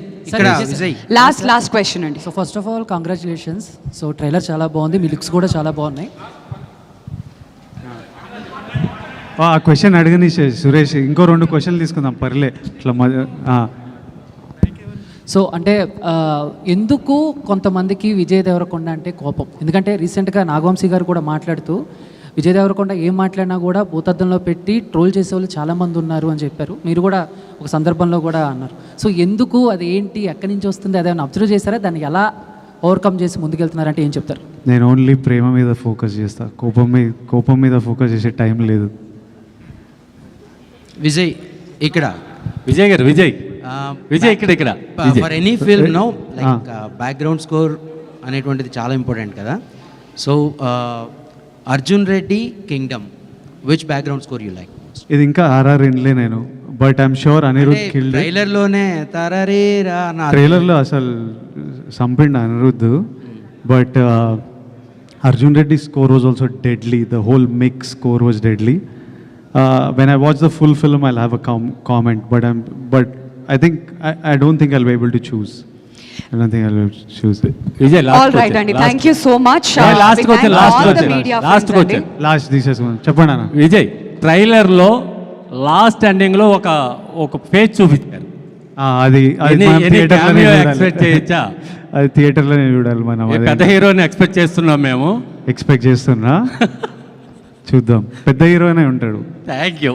last question అండి. So first of all congratulations. So trailer చాలా బాగుంది, మీ లుక్స్ కూడా చాలా బాగున్నాయి. ఆ క్వశ్చన్ అడగని సురేష్, ఇంకో 2 క్వశ్చన్లు తీసుకుందాం పర్లే ఇట్లా. సో అంటే ఎందుకు కొంతమందికి విజయ్ దేవరకొండ అంటే కోపం? ఎందుకంటే రీసెంట్గా నాగవంశీ గారు కూడా మాట్లాడుతూ విజయ్ దేవరకొండ ఏం మాట్లాడినా కూడా భూతద్దంలో పెట్టి ట్రోల్ చేసేవాళ్ళు చాలామంది ఉన్నారు అని చెప్పారు. మీరు కూడా ఒక సందర్భంలో కూడా అన్నారు. సో ఎందుకు, అది ఏంటి, ఎక్కడి నుంచి వస్తుంది, అదేమైనా అబ్జర్వ్ చేస్తారా, దాన్ని ఎలా ఓవర్కమ్ చేసి ముందుకెళ్తున్నారంటే ఏం చెప్తారు? నేను ఓన్లీ ప్రేమ మీద ఫోకస్ చేస్తా, కోపం మీద ఫోకస్ చేసే టైం లేదు. విజయ్ ఇక్కడ విజయ్ గారు, విజయ్ ఇక్కడ for any film no like background score అనేటువంటిది చాలా ఇంపార్టెంట్ కదా. So Arjun Reddy Kingdom, which background score you like? ఇది ఇంకా ఆర్ఆర్ వినలే నేను, but I'm sure Anirudh killed. ట్రైలర్లోనే ట్రైలర్లో అసలు సంపిండి Anirudh, but Arjun Reddy score was also deadly. The whole mix score was deadly. When I watch the full film, I'll have a comment, but I think I don't think I'll be able to choose. I don't think I'll be able to choose it. Vijay, last all right andy, thank you so much. Last question. చెప్పండి అన్న. విజయ్ ట్రైలర్లో లాస్ట్ ఎండింగ్లో ఒక పేజ్ చూపించారు, అది ఎక్స్పెక్ట్ చేయొచ్చా? అది థియేటర్లోనే చూడాలి మనం. పెద్ద హీరోని ఎక్స్పెక్ట్ చేస్తున్నాం మేము. ఎక్స్పెక్ట్ చేస్తున్నా, చూద్దాం. పెద్ద హీరోనే ఉంటాడు. Thank you.